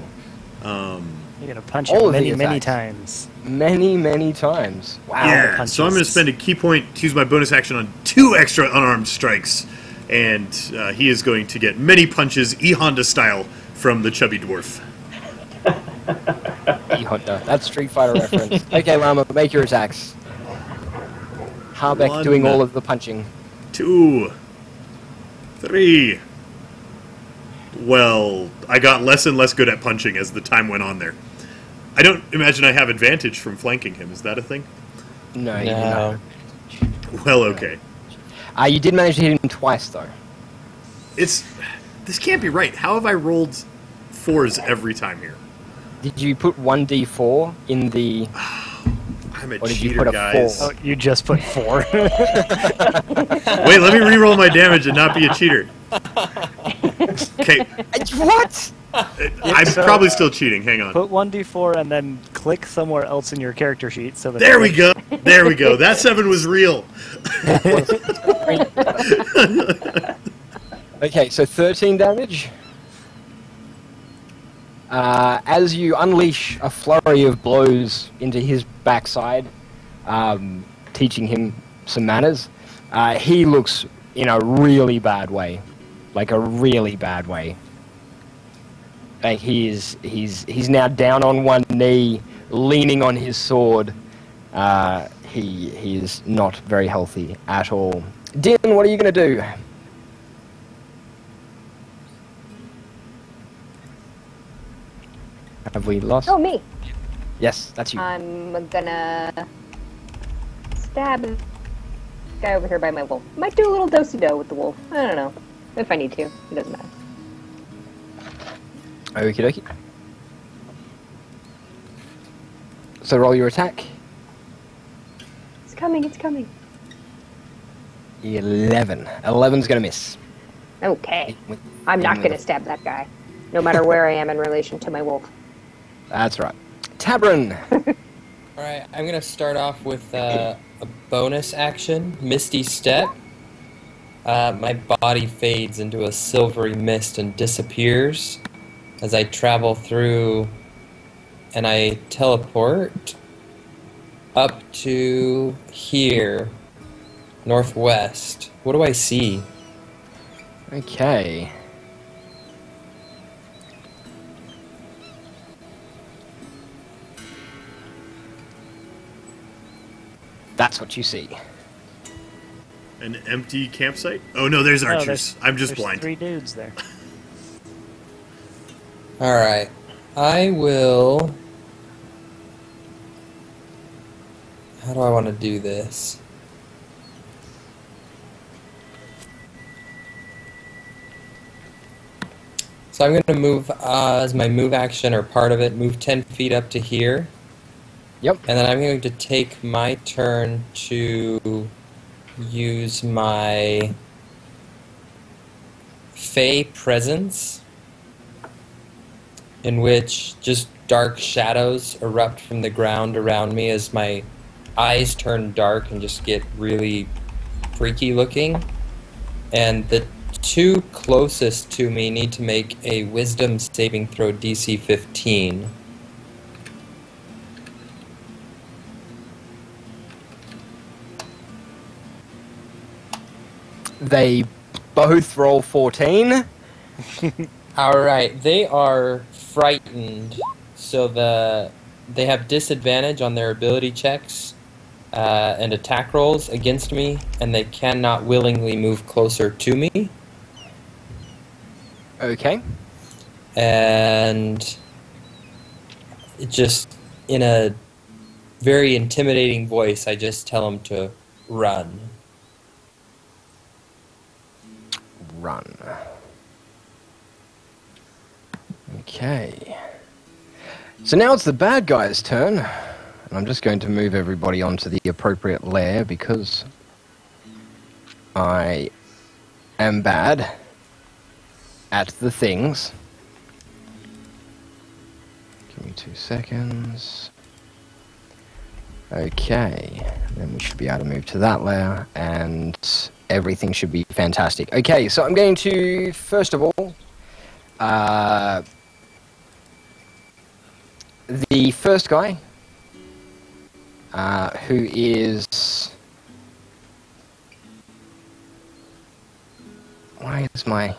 C: You're going to punch
A: All
C: him
A: of the
C: many
A: attacks.
C: times.
A: many times. Wow.
B: Yeah,
C: punches.
B: so I'm going to spend a key point to use my bonus action on 2 extra unarmed strikes, and he is going to get many punches, E-Honda style, from the chubby dwarf.
A: E-Honda. That's Street Fighter reference. Okay, Llama, make your attacks. Harbeck
B: 1,
A: doing all of the punching.
B: 2, 3. Well, I got less and less good at punching as the time went on there. I don't imagine I have advantage from flanking him. Is that a thing?
A: No, you did
E: No.
A: not.
B: Well, okay.
A: You did manage to hit him twice, though.
B: This can't be right. How have I rolled 4s every time here?
A: Did you put 1d4 in the...
B: I'm a
A: Or did you
B: cheater,
A: put a
B: guys.
A: 4?
C: Oh, you just put 4.
B: Wait, let me re-roll my damage and not be a cheater. Okay,
A: What?
B: I'm
C: so-
B: probably still cheating. Hang on.
C: Put 1d4 and then click somewhere else in your character sheet. So that
B: There we go. There we go. That 7 was real.
A: Okay, so 13 damage. As you unleash a flurry of blows into his backside, teaching him some manners, he looks in a really bad way. Like a really bad way. Like he's now down on one knee, leaning on his sword. He is not very healthy at all. Din, what are you going to do? Have we lost?
D: Oh, me.
A: Yes, that's you.
D: I'm gonna stab the guy over here by my wolf. Might do a little do-si-do with the wolf. I don't know. If I need to. It doesn't matter.
A: Okie dokie. So roll your attack.
D: It's coming, it's coming.
A: 11. 11's going to miss.
D: Okay. I'm not gonna stab that guy. No matter where I am in relation to my wolf.
A: That's right. Tabron.
E: Alright, I'm going to start off with a bonus action, Misty Step. My body fades into a silvery mist and disappears as I travel through, and I teleport up to here, northwest. What do I see?
A: Okay. That's what you see.
B: An empty campsite? Oh no, there's archers. I'm just
C: there's
B: blind.
C: 3 dudes there.
E: Alright, I will... How do I want to do this? So I'm going to move, as my move action or part of it, move 10 feet up to here.
A: Yep.
E: And then I'm going to take my turn to use my Fey Presence, in which just dark shadows erupt from the ground around me as my eyes turn dark and just get really freaky looking. And the two closest to me need to make a Wisdom saving throw DC 15.
A: They both roll 14.
E: Alright, they are frightened, so they have disadvantage on their ability checks and attack rolls against me, and they cannot willingly move closer to me.
A: Okay.
E: And it just, in a very intimidating voice, I just tell them to run.
A: Run. Okay. So now it's the bad guy's turn. And I'm just going to move everybody onto the appropriate layer because I am bad at the things. Give me 2 seconds. Okay. Then we should be able to move to that layer and everything should be fantastic. Okay, so I'm going to, first of all, the first guy, who is... Why is my...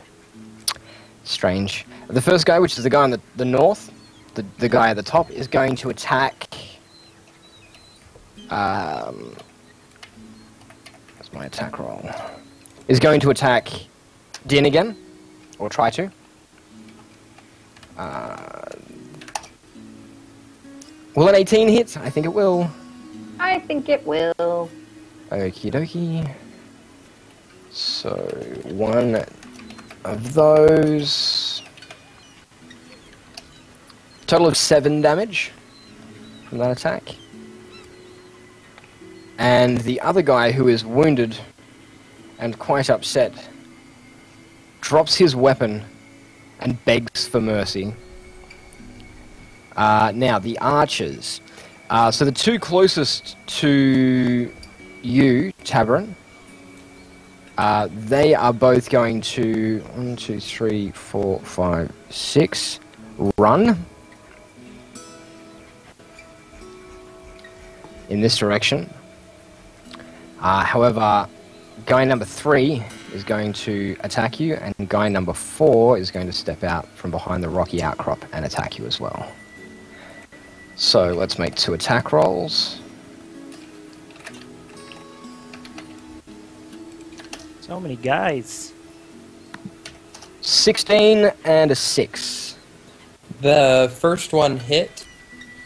A: Strange. The first guy, which is the guy on the north, the guy at the top, is going to attack... What's my attack roll? Is going to attack Din again, or try to. Will an 18 hit? I think it will.
D: I think it will.
A: Okie dokie. So, one of those. Total of 7 damage from that attack. And the other guy, who is wounded and quite upset, drops his weapon and begs for mercy. Now, the archers. So the two closest to you, Tabarin, they are both going to 1, 2, 3, 4, 5, 6 run in this direction. However, guy number 3 is going to attack you, and guy number 4 is going to step out from behind the rocky outcrop and attack you as well. So let's make 2 attack rolls.
C: So many guys.
A: 16 and a 6.
E: The first one hit,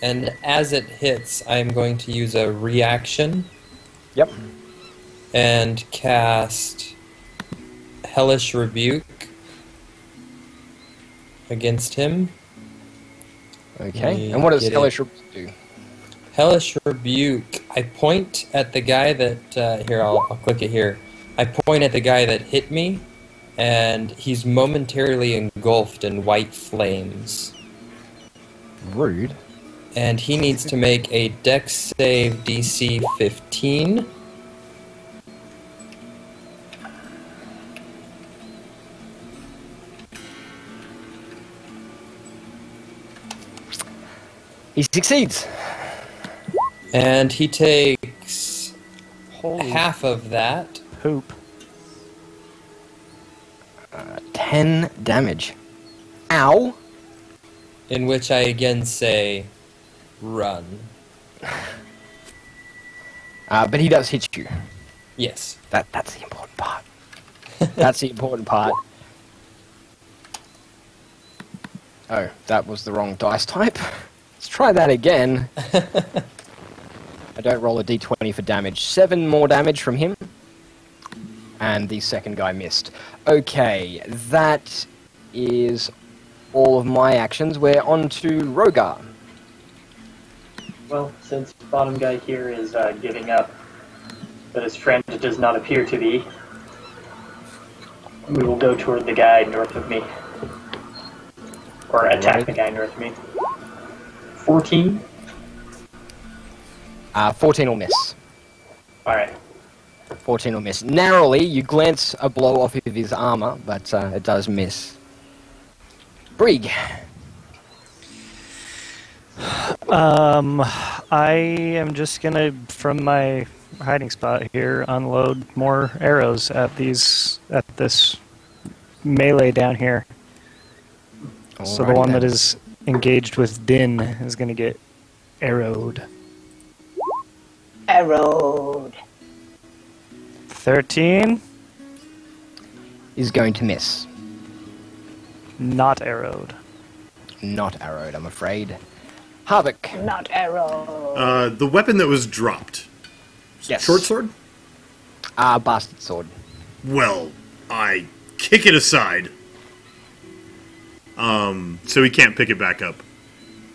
E: and as it hits, I'm going to use a reaction.
A: Yep.
E: And cast Hellish Rebuke against him.
A: Okay. And what does Hellish Rebuke do?
E: Hellish Rebuke. I point at the guy that... here, I'll click it here. I point at the guy that hit me, and he's momentarily engulfed in white flames.
A: Rude.
E: And he needs to make a Dex save DC 15.
A: He succeeds.
E: And he takes
C: Holy
E: half of that.
C: poop.
A: 10 damage. Ow.
E: In which I again say, run.
A: But he does hit you.
E: Yes.
A: That's the important part. That's the important part. Oh, that was the wrong dice type. Let's try that again. I don't roll a d20 for damage. 7 more damage from him. And the second guy missed. Okay, that is all of my actions. We're on to Rogar.
F: Well, since bottom guy here is giving up, but his friend does not appear to be, we will go toward the guy north of me. Or attack the guy north of me. 14?
A: 14 will miss.
F: Alright.
A: 14 will miss. Narrowly, you glance a blow off of his armor, but it does miss. Brig.
C: I am just gonna, from my hiding spot here, unload more arrows at this melee down here. So the
A: Alrighty
C: one
A: then.
C: that is engaged with Din is gonna get arrowed.
D: Arrowed.
C: 13,
A: is going to miss.
C: not arrowed.
A: Not arrowed, I'm afraid. Havoc.
D: Not arrowed.
B: The weapon that was dropped.
A: Yes.
B: Short sword?
A: Bastard sword.
B: Well, I kick it aside. So he can't pick it back up.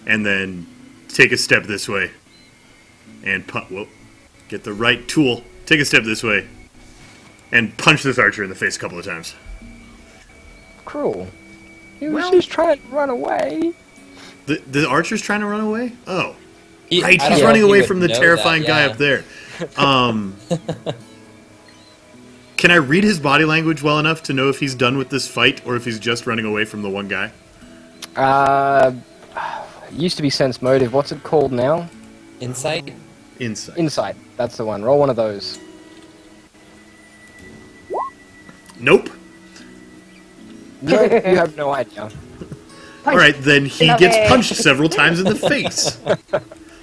B: And then take a step this way. And get the right tool. Take a step this way. And punch this archer in the face a couple of times.
A: Cruel. He was just trying to run away.
B: The archer's trying to run away? Oh.
E: He-
B: Right,
E: I don't
B: he's
E: know
B: running
E: if he
B: away
E: would
B: from the
E: know
B: terrifying
E: that,
B: guy
E: yeah.
B: up there. Can I read his body language well enough to know if he's done with this fight or if he's just running away from the one guy?
A: Used to be sense motive. What's it called now?
E: Insight?
B: Insight.
A: Insight. That's the one. Roll one of those.
B: Nope.
A: No, you have no idea.
B: Alright, then he
D: Love
B: gets
D: it.
B: punched several times in the face.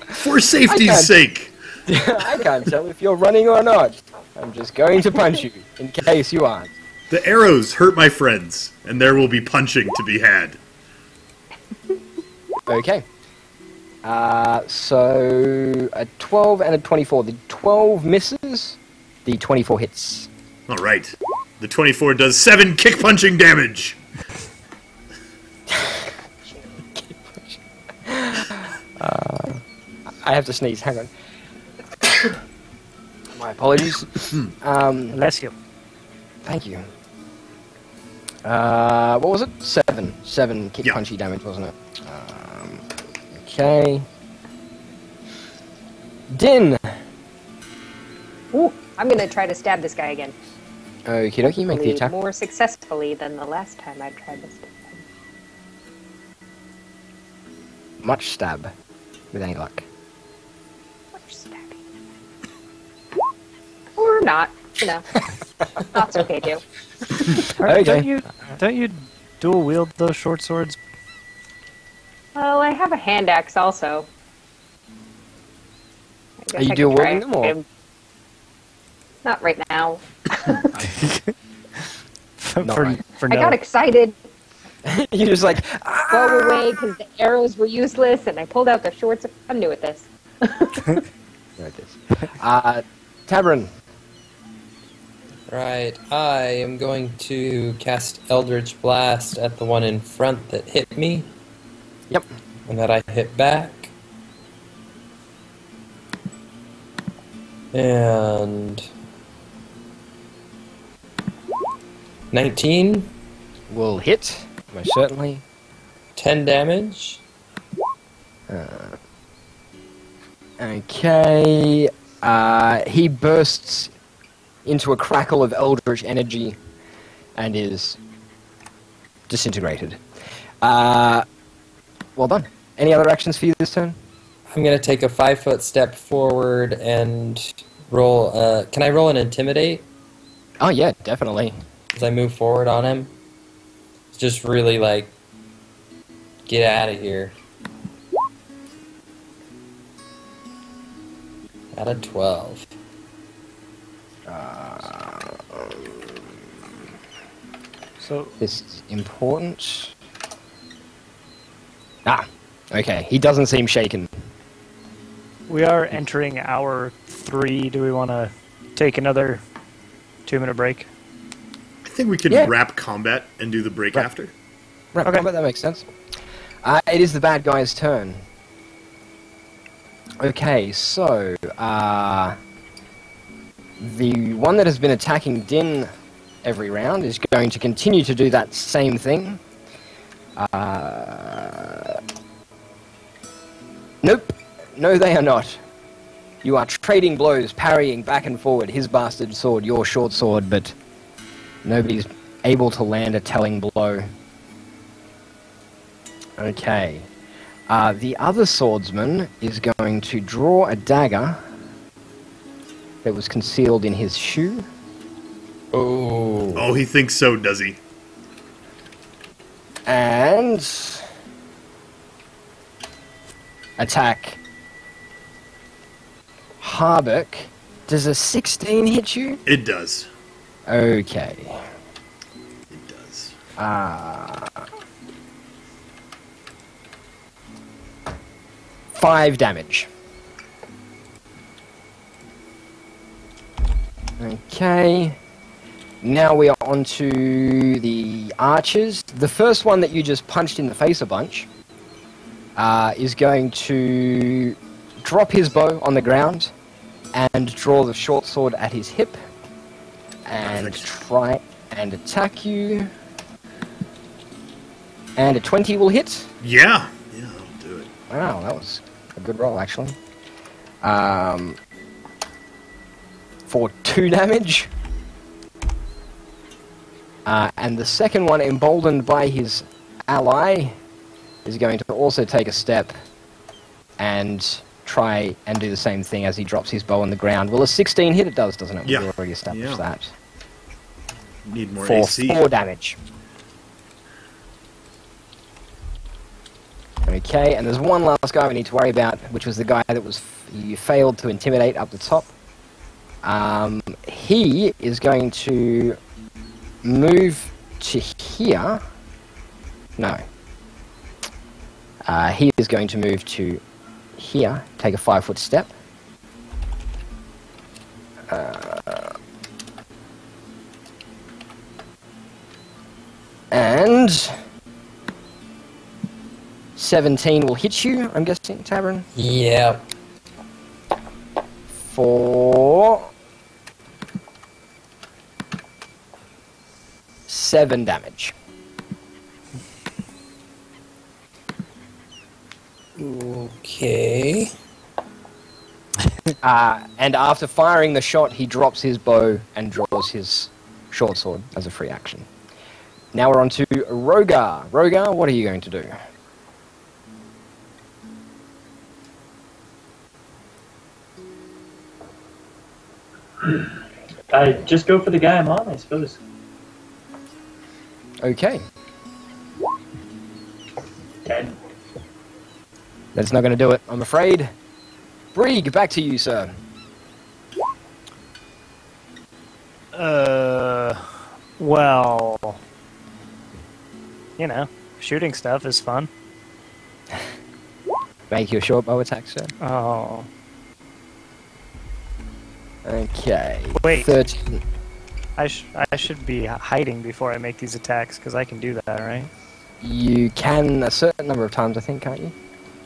B: For
A: I
B: safety's
A: can't-
B: sake.
A: I can't tell if you're running or not. I'm just going to punch you, in case you aren't.
B: The arrows hurt my friends, and there will be punching to be had.
A: Okay. So a 12 and a 24. The 12 misses. The 24 hits.
B: Alright. The 24 does 7 kick punching damage.
A: I have to sneeze. Hang on. My apologies.
C: Bless you.
A: Thank you. What was it? 7. 7 kick
B: Yeah.
A: punchy damage, wasn't it? Okay. Din.
D: Ooh, I'm gonna try to stab this guy again.
A: Okie dokie, make the
D: Hopefully
A: attack.
D: more successfully than the last time I tried to stab him.
A: Much stab. With any luck.
D: Much stabbing. Or not, you know. That's okay too.
A: Okay.
C: Don't you dual wield those short swords?
D: Well, I have a hand axe also. I guess
A: Are you
D: I
A: dual
D: could try
A: wielding them, or?
D: him. Not right now.
C: for
A: Not right.
C: for
D: I
C: no.
D: got excited,
A: You're just like,
D: throw away because the arrows were useless, and I pulled out the shorts. I'm new at this.
A: Like this. Tabern.
E: Right, I am going to cast Eldritch Blast at the one in front that hit me,
A: Yep.
E: and that I hit back. And 19,
A: Will hit. Most certainly.
E: 10 damage.
A: Okay. He bursts into a crackle of eldritch energy and is disintegrated. Well done. Any other actions for you this turn?
E: I'm going to take a 5-foot step forward and roll. Can I roll an Intimidate
A: Oh yeah, definitely.
E: as I move forward on him? It's just really like, get out of here. Out of 12.
C: So
A: This is important. Okay. He doesn't seem shaken.
C: we are entering hour 3. Do we want to take another 2-minute break?
B: I think we could
A: Yeah.
B: wrap combat and do the break
A: Right.
B: after.
A: Right,
C: Okay.
A: that makes sense. It is the bad guy's turn. Okay, so the one that has been attacking Din every round is going to continue to do that same thing. Nope. No, they are not. You are trading blows, parrying back and forward. His bastard sword, your short sword, but nobody's able to land a telling blow. Okay. The other swordsman is going to draw a dagger that was concealed in his shoe.
E: Oh.
B: Oh, he thinks so, does he?
A: And attack Harbeck. Does a 16 hit you?
B: It does.
A: Okay.
B: It does.
A: 5 damage. Okay. Now we are on to the archers. The first one that you just punched in the face a bunch is going to drop his bow on the ground and draw the short sword at his hip and try and attack you. And a 20 will hit.
B: Yeah. Yeah, I'll do it.
A: Wow, that was a good roll, actually. For 2 damage. And the second one, emboldened by his ally, is going to also take a step and try and do the same thing as he drops his bow on the ground. Well, a 16 hit it does, doesn't it?
B: Yeah.
A: We've already established that.
B: Need more
A: For
B: AC.
A: 4 damage. Okay, and there's one last guy we need to worry about, which was the guy that you failed to intimidate up the top. He is going to move to here. No. He is going to move to here, take a 5-foot step. And 17 will hit you, I'm guessing, Tavern,
E: Yeah.
A: for 7 damage.
E: Okay.
A: And after firing the shot, he drops his bow and draws his short sword as a free action. Now we're on to Rogar. Rogar, what are you going to do?
F: I just go for the guy I'm on, I suppose.
A: Okay.
F: Okay.
A: That's not going to do it, I'm afraid. Brieg, back to you, sir.
C: Well, you know, shooting stuff is fun.
A: Make your short bow attack, sir.
C: Oh,
A: Okay.
C: Wait.
A: 13.
C: I should be hiding before I make these attacks, because I can do that, right?
A: You can a certain number of times, I think, can't you?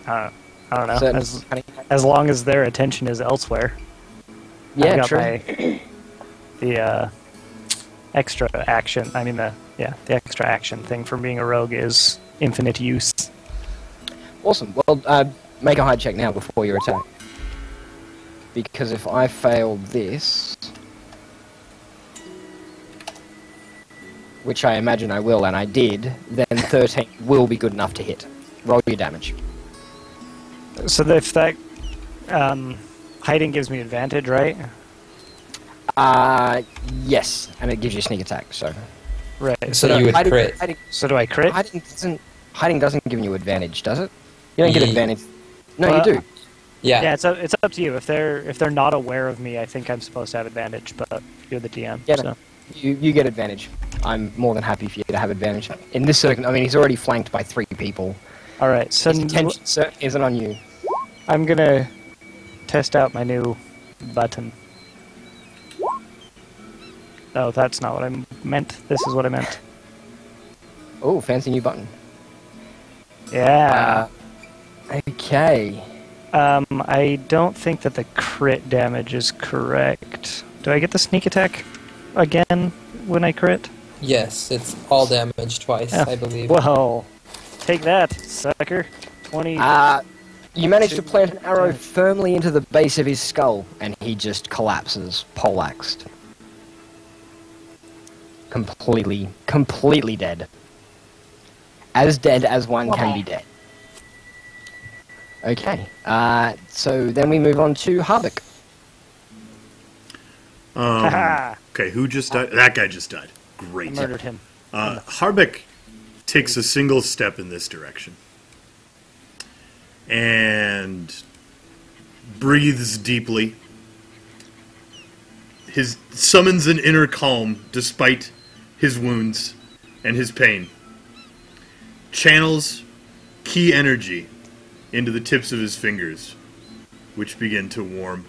C: I don't know.
A: Certain-
C: As long as their attention is elsewhere.
A: Yeah,
C: I've got
A: true.
C: the extra action. I mean, the extra action thing from being a rogue is infinite use.
A: Awesome. Well, make a hide check now before your attack. Because if I fail this, which I imagine I will, and I did, then 13 will be good enough to hit. Roll your damage.
C: So if that hiding gives me advantage, right?
A: Yes, and it gives you a sneak attack, so...
C: Right.
E: So you would crit.
C: So do I crit?
A: Hiding doesn't give you advantage, does it? You don't get
E: Ye-
A: advantage. No,
C: Well,
A: you do.
E: Yeah.
C: Yeah, it's up to you. If they're not aware of me, I think I'm supposed to have advantage. But you're the DM.
A: Yeah,
C: so.
A: no. You get advantage. I'm more than happy for you to have advantage. In this circumstance, I mean, he's already flanked by 3 people.
C: All right. So
A: His attention certainly isn't on you.
C: I'm gonna test out my new button. Oh, that's not what I meant. This is what I meant.
A: Oh, fancy new button.
C: Yeah.
A: Okay.
C: I don't think that the crit damage is correct. Do I get the sneak attack again when I crit?
E: Yes, it's all damage twice,
C: Yeah.
E: I believe.
C: Well, take that, sucker. 20.
A: You manage to plant an arrow firmly into the base of his skull, and he just collapses, poleaxed. Completely dead. As dead as one can be dead. Okay, so then we move on to Harbeck.
B: Okay, who just died? That guy just died.
C: I
B: Great.
C: murdered him.
B: Harbeck takes a single step in this direction and breathes deeply. His summons an inner calm despite his wounds and his pain. Channels key energy into the tips of his fingers, which begin to warm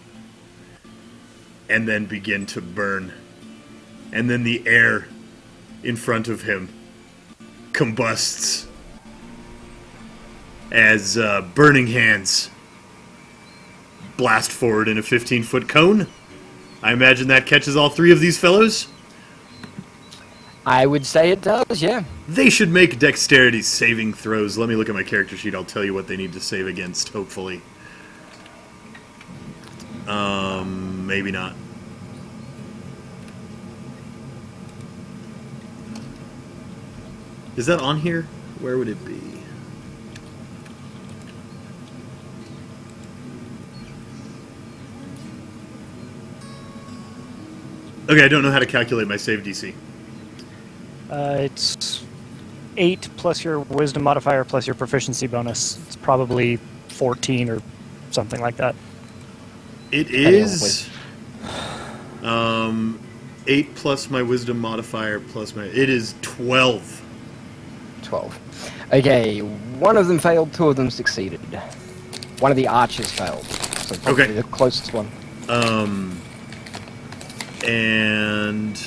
B: and then begin to burn. And then the air in front of him combusts as burning hands blast forward in a 15-foot cone. I imagine that catches all three of these fellows.
A: I would say it does, yeah.
B: They should make dexterity saving throws. Let me look at my character sheet. I'll tell you what they need to save against, hopefully. Maybe not. Is that on here? Where would it be? Okay, I don't know how to calculate my save DC.
C: It's 8 plus your wisdom modifier plus your proficiency bonus. It's probably 14 or something like that.
B: It is 8 plus my wisdom modifier plus my... It is 12.
A: 12. Okay, one of them failed, two of them succeeded. One of the archers failed. So probably
B: Okay.
A: the closest one.
B: And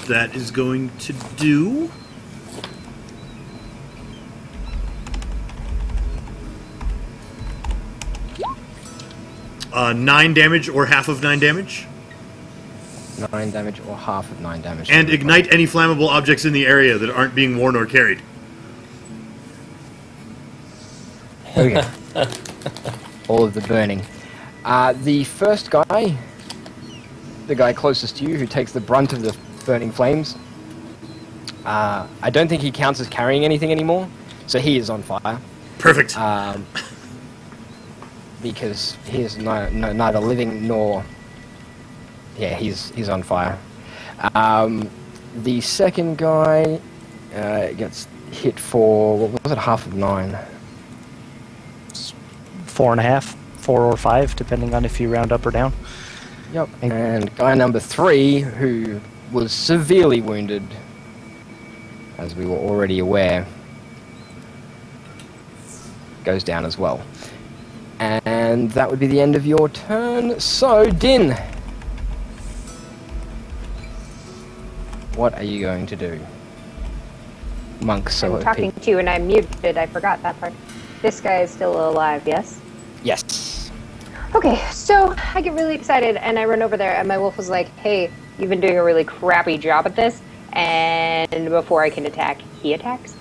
B: that is going to do... nine damage or half of 9 damage.
A: 9 damage or half of 9 damage.
B: And ignite any flammable objects in the area that aren't being worn or carried.
A: Okay. All of the burning. The first guy, the guy closest to you, who takes the brunt of the burning flames, I don't think he counts as carrying anything anymore, so he is on fire.
B: Perfect.
A: Because he is neither living nor... Yeah, he's on fire. The second guy gets hit for, what was it, half of 9?
C: 4.5, 4 or 5, depending on if you round up or down.
A: Yep. And guy number 3, who was severely wounded, as we were already aware, goes down as well. And that would be the end of your turn. So, Din, what are you going to do? Monk, so
D: I'm talking to you and I'm muted. I forgot that part. This guy is still alive, yes?
A: Yes.
D: Okay, so I get really excited and I run over there and my wolf was like, hey, you've been doing a really crappy job at this. And before I can attack, he attacks.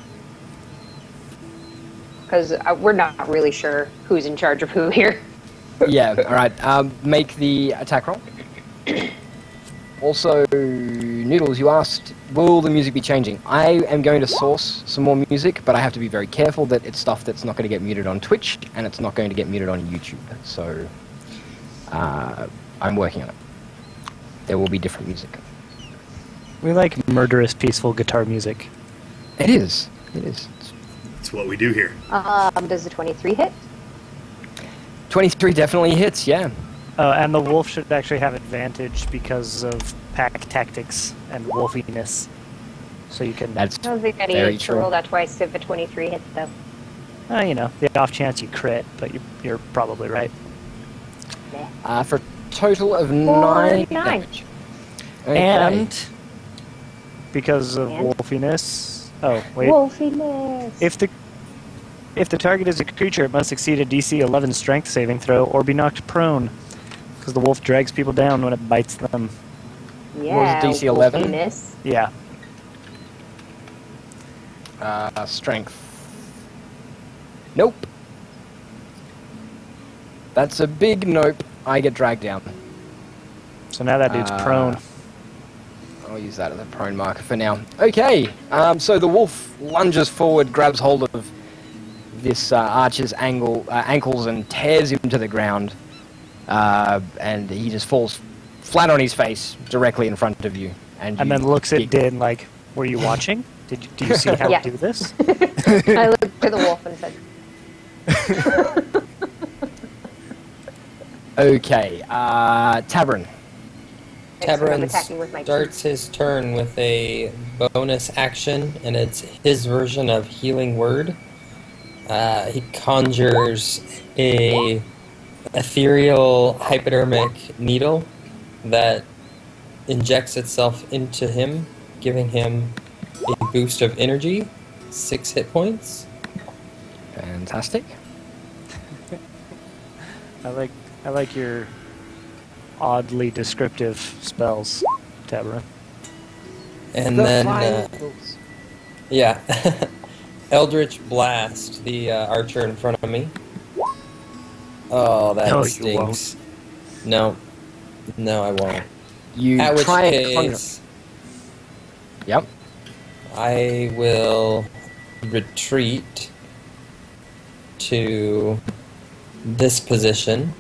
D: Because we're not really sure who's in charge of who here.
A: Yeah, alright. Make the attack roll. Also, Noodles, you asked, will the music be changing? I am going to source some more music, but I have to be very careful that it's stuff that's not going to get muted on Twitch, and it's not going to get muted on YouTube. So, I'm working on it. There will be different music.
C: We like murderous, peaceful guitar music.
A: It is. It is.
B: That's what we do here.
D: Does the 23 hit?
A: 23 definitely hits, yeah.
C: And the wolf should actually have advantage because of pack tactics and wolfiness. So you can...
A: That's
D: I don't think that he
A: very
D: needs to
A: true.
D: roll that twice if a 23 hits, though.
C: you know, the off chance you crit, but you're probably right.
A: For a total of 9
D: 9.
A: damage. Okay.
C: And because of
D: And?
C: wolfiness... Oh, wait.
D: Wolfiness.
C: If the target is a creature, it must succeed a DC 11 strength saving throw or be knocked prone. Because the wolf drags people down when it bites them.
D: Yeah.
A: DC 11?
D: wolfiness.
C: Yeah.
A: Strength. Nope. That's a big nope. I get dragged down.
C: So now that dude's prone.
A: I'll use that as a prone marker for now. Okay, so the wolf lunges forward, grabs hold of this archer's ankles and tears him to the ground. And he just falls flat on his face directly in front of you. And
C: then looks at Din like, were you watching? Do you see how
D: Yeah.
C: we do this?
D: I looked to the wolf and said,
A: Okay, Tabern.
E: Tabarin
D: attacking with my
E: starts his turn with a bonus action, and it's his version of Healing Word. He conjures a ethereal hypodermic needle that injects itself into him, giving him a boost of energy, 6 hit points.
A: Fantastic.
C: I like your oddly descriptive spells, Tabarin.
E: And then, yeah, Eldritch Blast, the archer in front of me. Oh, that
C: No, you
E: stinks. No, I won't.
A: You
E: At which
A: try and conjure.
E: case,
A: Yep.
E: I will retreat to this position.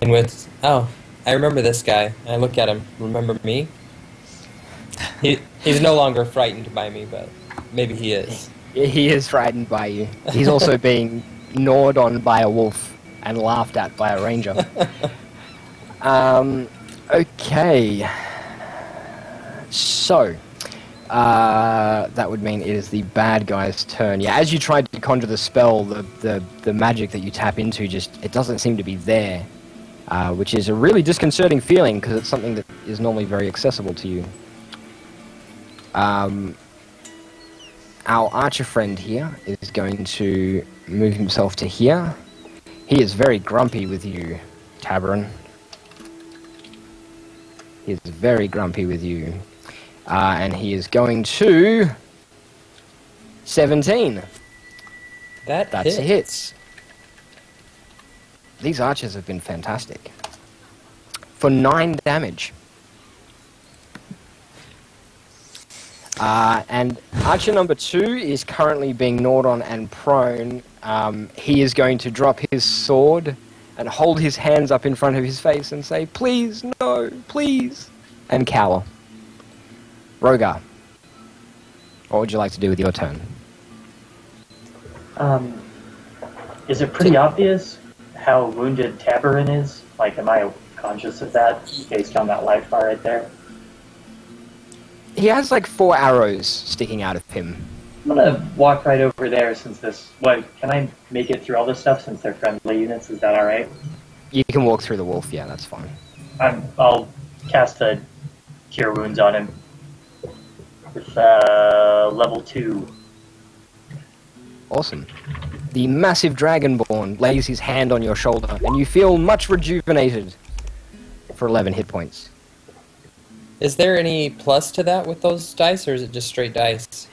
E: And with... Oh, I remember this guy. I look at him. Remember me? He's no longer frightened by me, but maybe he is.
A: He is frightened by you. He's also being gnawed on by a wolf and laughed at by a ranger. Okay. So, that would mean it is the bad guy's turn. Yeah, as you tried to conjure the spell, the magic that you tap into it doesn't seem to be there, which is a really disconcerting feeling because it's something that is normally very accessible to you. Our archer friend here is going to move himself to here. He is very grumpy with you, Tabarin. He is very grumpy with you. And he is going to 17.
E: That's
A: That's a hit. These archers have been fantastic. For 9 damage. And archer number 2 is currently being gnawed on and prone. He is going to drop his sword and hold his hands up in front of his face and say, "Please, no, please," and cower. Rogar, what would you like to do with your turn?
F: Is it pretty obvious how wounded Tabarin is? Like, am I conscious of that based on that life bar right there?
A: He has like 4 arrows sticking out of him.
F: I'm gonna walk right over there since this... What, can I make it through all this stuff since they're friendly units? Is that alright?
A: You can walk through the wolf, yeah, that's fine.
F: I'll cast a Cure Wounds on him. With level 2.
A: Awesome. The massive Dragonborn lays his hand on your shoulder, and you feel much rejuvenated for 11 hit points.
E: Is there any plus to that with those dice, or is it just straight dice?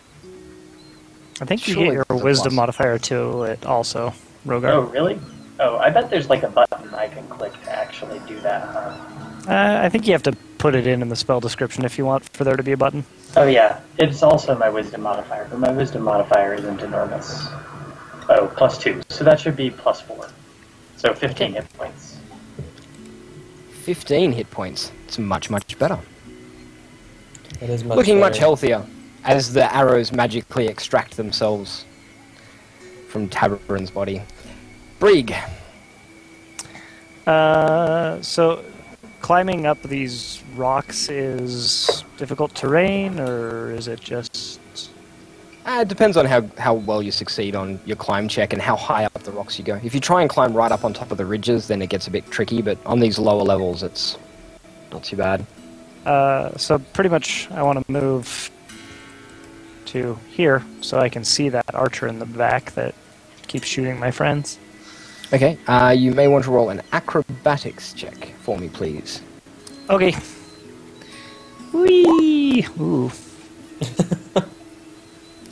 C: I think you
A: Surely
C: get your
A: there's a
C: wisdom
A: plus.
C: modifier to it also, Rogar.
F: Oh, really? Oh, I bet there's like a button I can click to actually do that, huh?
C: I think you have to put it in the spell description if you want for there to be a button.
F: Oh yeah, it's also my wisdom modifier, but my wisdom modifier isn't enormous. Oh, plus 2, so that should be plus 4. So 15 hit points.
A: 15 hit points. It's much, much better.
E: It is much
A: Looking much
E: better.
A: healthier as the arrows magically extract themselves from Tabarin's body. Brig.
C: So climbing up these rocks is difficult terrain, or is it just...
A: It depends on how well you succeed on your climb check and how high up the rocks you go. If you try and climb right up on top of the ridges, then it gets a bit tricky, but on these lower levels, it's not too bad.
C: So pretty much I want to move to here so I can see that archer in the back that keeps shooting my friends.
A: Okay, you may want to roll an acrobatics check for me, please.
C: Okay. Whee! Ooh.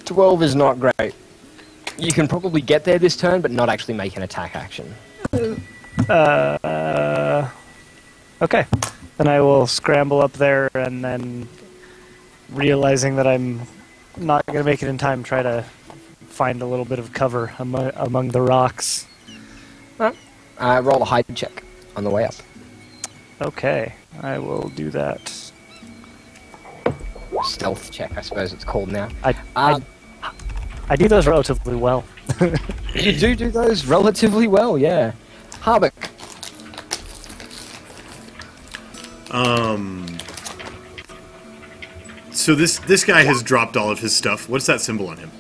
A: 12 is not great. You can probably get there this turn, but not actually make an attack action.
C: Okay. Then I will scramble up there and then, realizing that I'm not going to make it in time, try to find a little bit of cover among the rocks.
A: Roll a hide check on the way up.
C: Okay, I will do that.
A: Stealth check, I suppose it's called now.
C: I do those relatively well.
A: You do those relatively well, yeah. Harbeck.
B: So this guy has dropped all of his stuff. What's that symbol on him?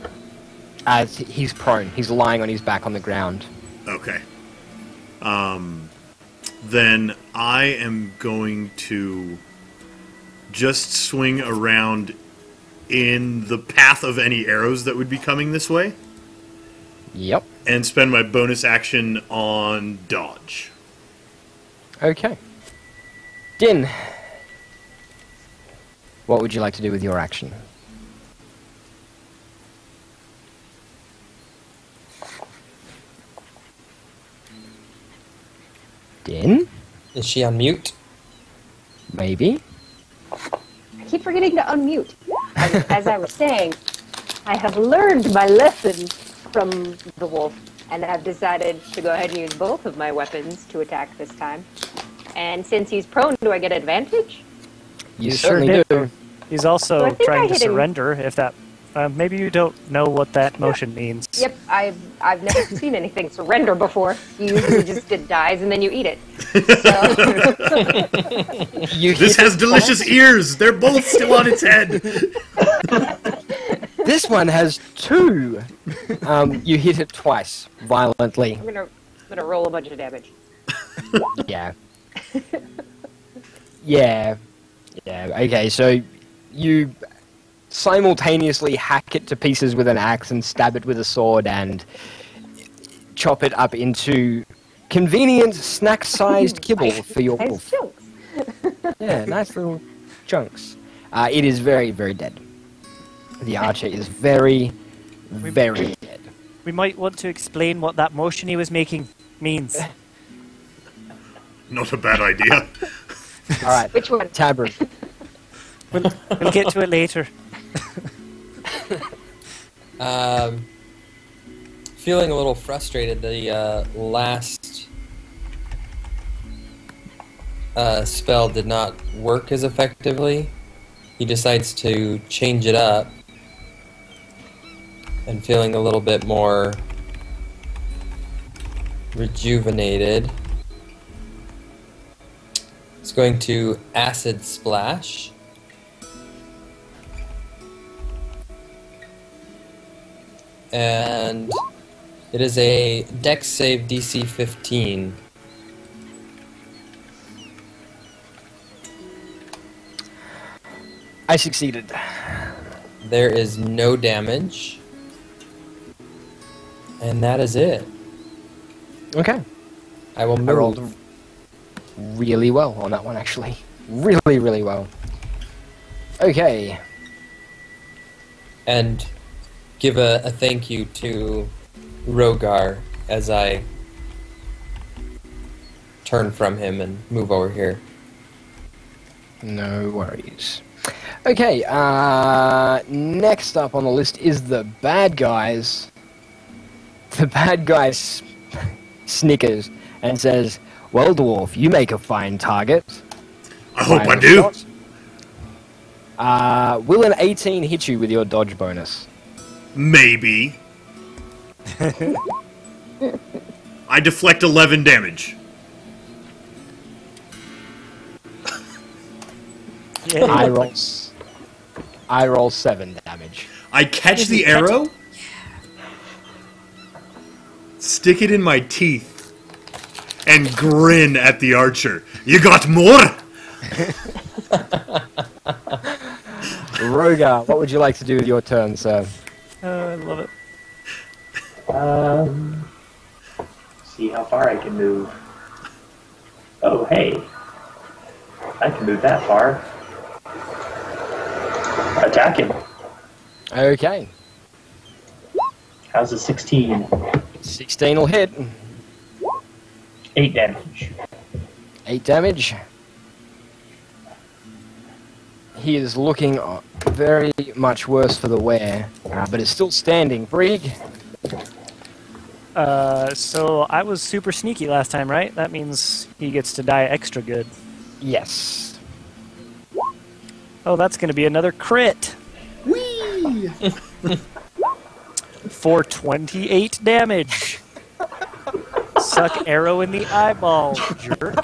A: He's prone. He's lying on his back on the ground.
B: Okay. Then I am going to just swing around in the path of any arrows that would be coming this way.
A: Yep.
B: And spend my bonus action on dodge.
A: Okay. Din. What would you like to do with your action? Din?
E: Is she on mute?
A: Maybe.
D: I keep forgetting to unmute. As I was saying, I have learned my lesson from the wolf, and I've decided to go ahead and use both of my weapons to attack this time. And since he's prone, do I get advantage?
A: You
C: sure
A: certainly
C: do.
A: do.
C: He's also
D: So I think I
C: trying to
D: hit him.
C: surrender, if that... maybe you don't know what that motion means.
D: Yep, I've never seen anything surrender before. You usually just it dies and then you eat it. So,
B: This has delicious ears! They're both still on its head!
A: This one has 2. You hit it twice, violently.
D: I'm gonna roll a bunch of damage.
A: Yeah. Yeah. Yeah, okay, so you simultaneously hack it to pieces with an axe and stab it with a sword and chop it up into convenient snack-sized kibble for your
D: Nice
A: wolf.
D: chunks.
A: Yeah, nice little chunks. It is very, very dead. The archer is very, very dead.
C: We might want to explain what that motion he was making means.
B: Not a bad idea.
A: All right,
D: Which one?
A: Tabard.
C: We'll get to it later.
E: Feeling a little frustrated. The last spell did not work as effectively. He decides to change it up, and feeling a little bit more rejuvenated, he's going to acid splash. And it is a Dex save DC 15.
A: I succeeded.
E: There is no damage. And that is it.
A: Okay.
E: I will
A: I
E: move.
A: rolled really well on that one, actually. Really, really well. Okay.
E: And give a thank you to Rogar as I turn from him and move over here.
A: No worries. Okay, next up on the list is the bad guys. The bad guy snickers and says, "Well, dwarf, you make a fine target."
B: I hope I
A: Fire
B: do.
A: shot. Will an 18 hit you with your dodge bonus?
B: Maybe. I deflect 11 damage.
C: Yeah.
A: I roll 7 damage.
B: I catch the arrow, stick it in my teeth, and grin at the archer. You got more?
A: Rogar, what would you like to do with your turn, sir?
C: I love it.
F: See how far I can move. Oh, hey. I can move that far. Attack him.
A: Okay.
F: How's a 16?
A: 16 will hit.
F: 8 damage.
A: 8 damage. He is looking very much worse for the wear, but is still standing. Brig?
C: So I was super sneaky last time, right? That means he gets to die extra good.
A: Yes.
C: Oh, that's going to be another crit.
B: Whee!
C: For 28 damage. Suck arrow in the eyeball, jerk.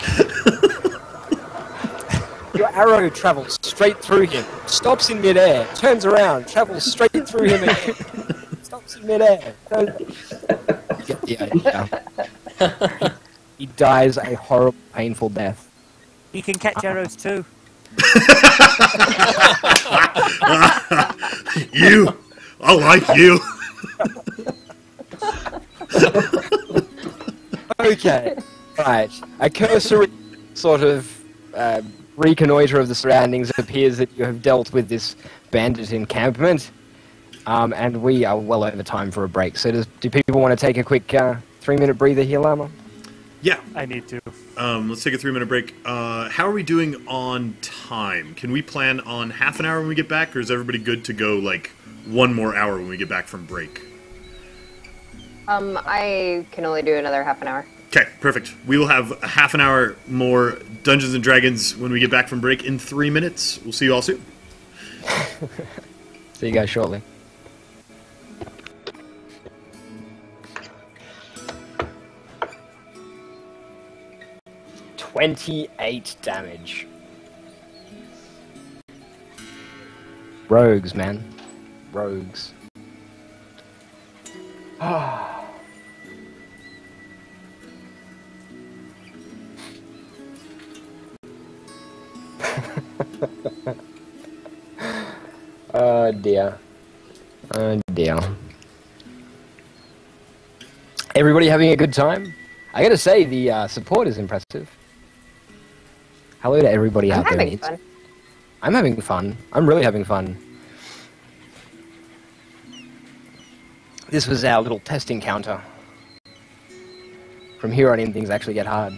A: Your arrow travels straight through him, stops in midair, turns around, travels straight through him again, stops in midair. You get the idea. He dies a horrible, painful death.
C: You can catch arrows too.
B: You! I like you!
A: Okay, right. A cursory sort of reconnoiter of the surroundings appears that you have dealt with this bandit encampment, and we are well over time for a break. So do people want to take a quick 3-minute breather here, Llama?
B: Yeah.
C: I need to.
B: Let's take a 3-minute break. How are we doing on time? Can we plan on half an hour when we get back, or is everybody good to go, like, 1 more hour when we get back from break?
D: I can only do another half an hour.
B: Okay, perfect. We will have a half an hour more Dungeons & Dragons when we get back from break in 3 minutes. We'll see you all soon.
A: See you guys shortly. $28 damage. Rogues, man. Rogues. Oh dear. Oh dear. Everybody having a good time? I gotta say, the support is impressive. Hello to everybody
D: I'm
A: out there.
D: having fun.
A: I'm having fun. I'm really having fun. This was our little test encounter. From here on in, things actually get hard.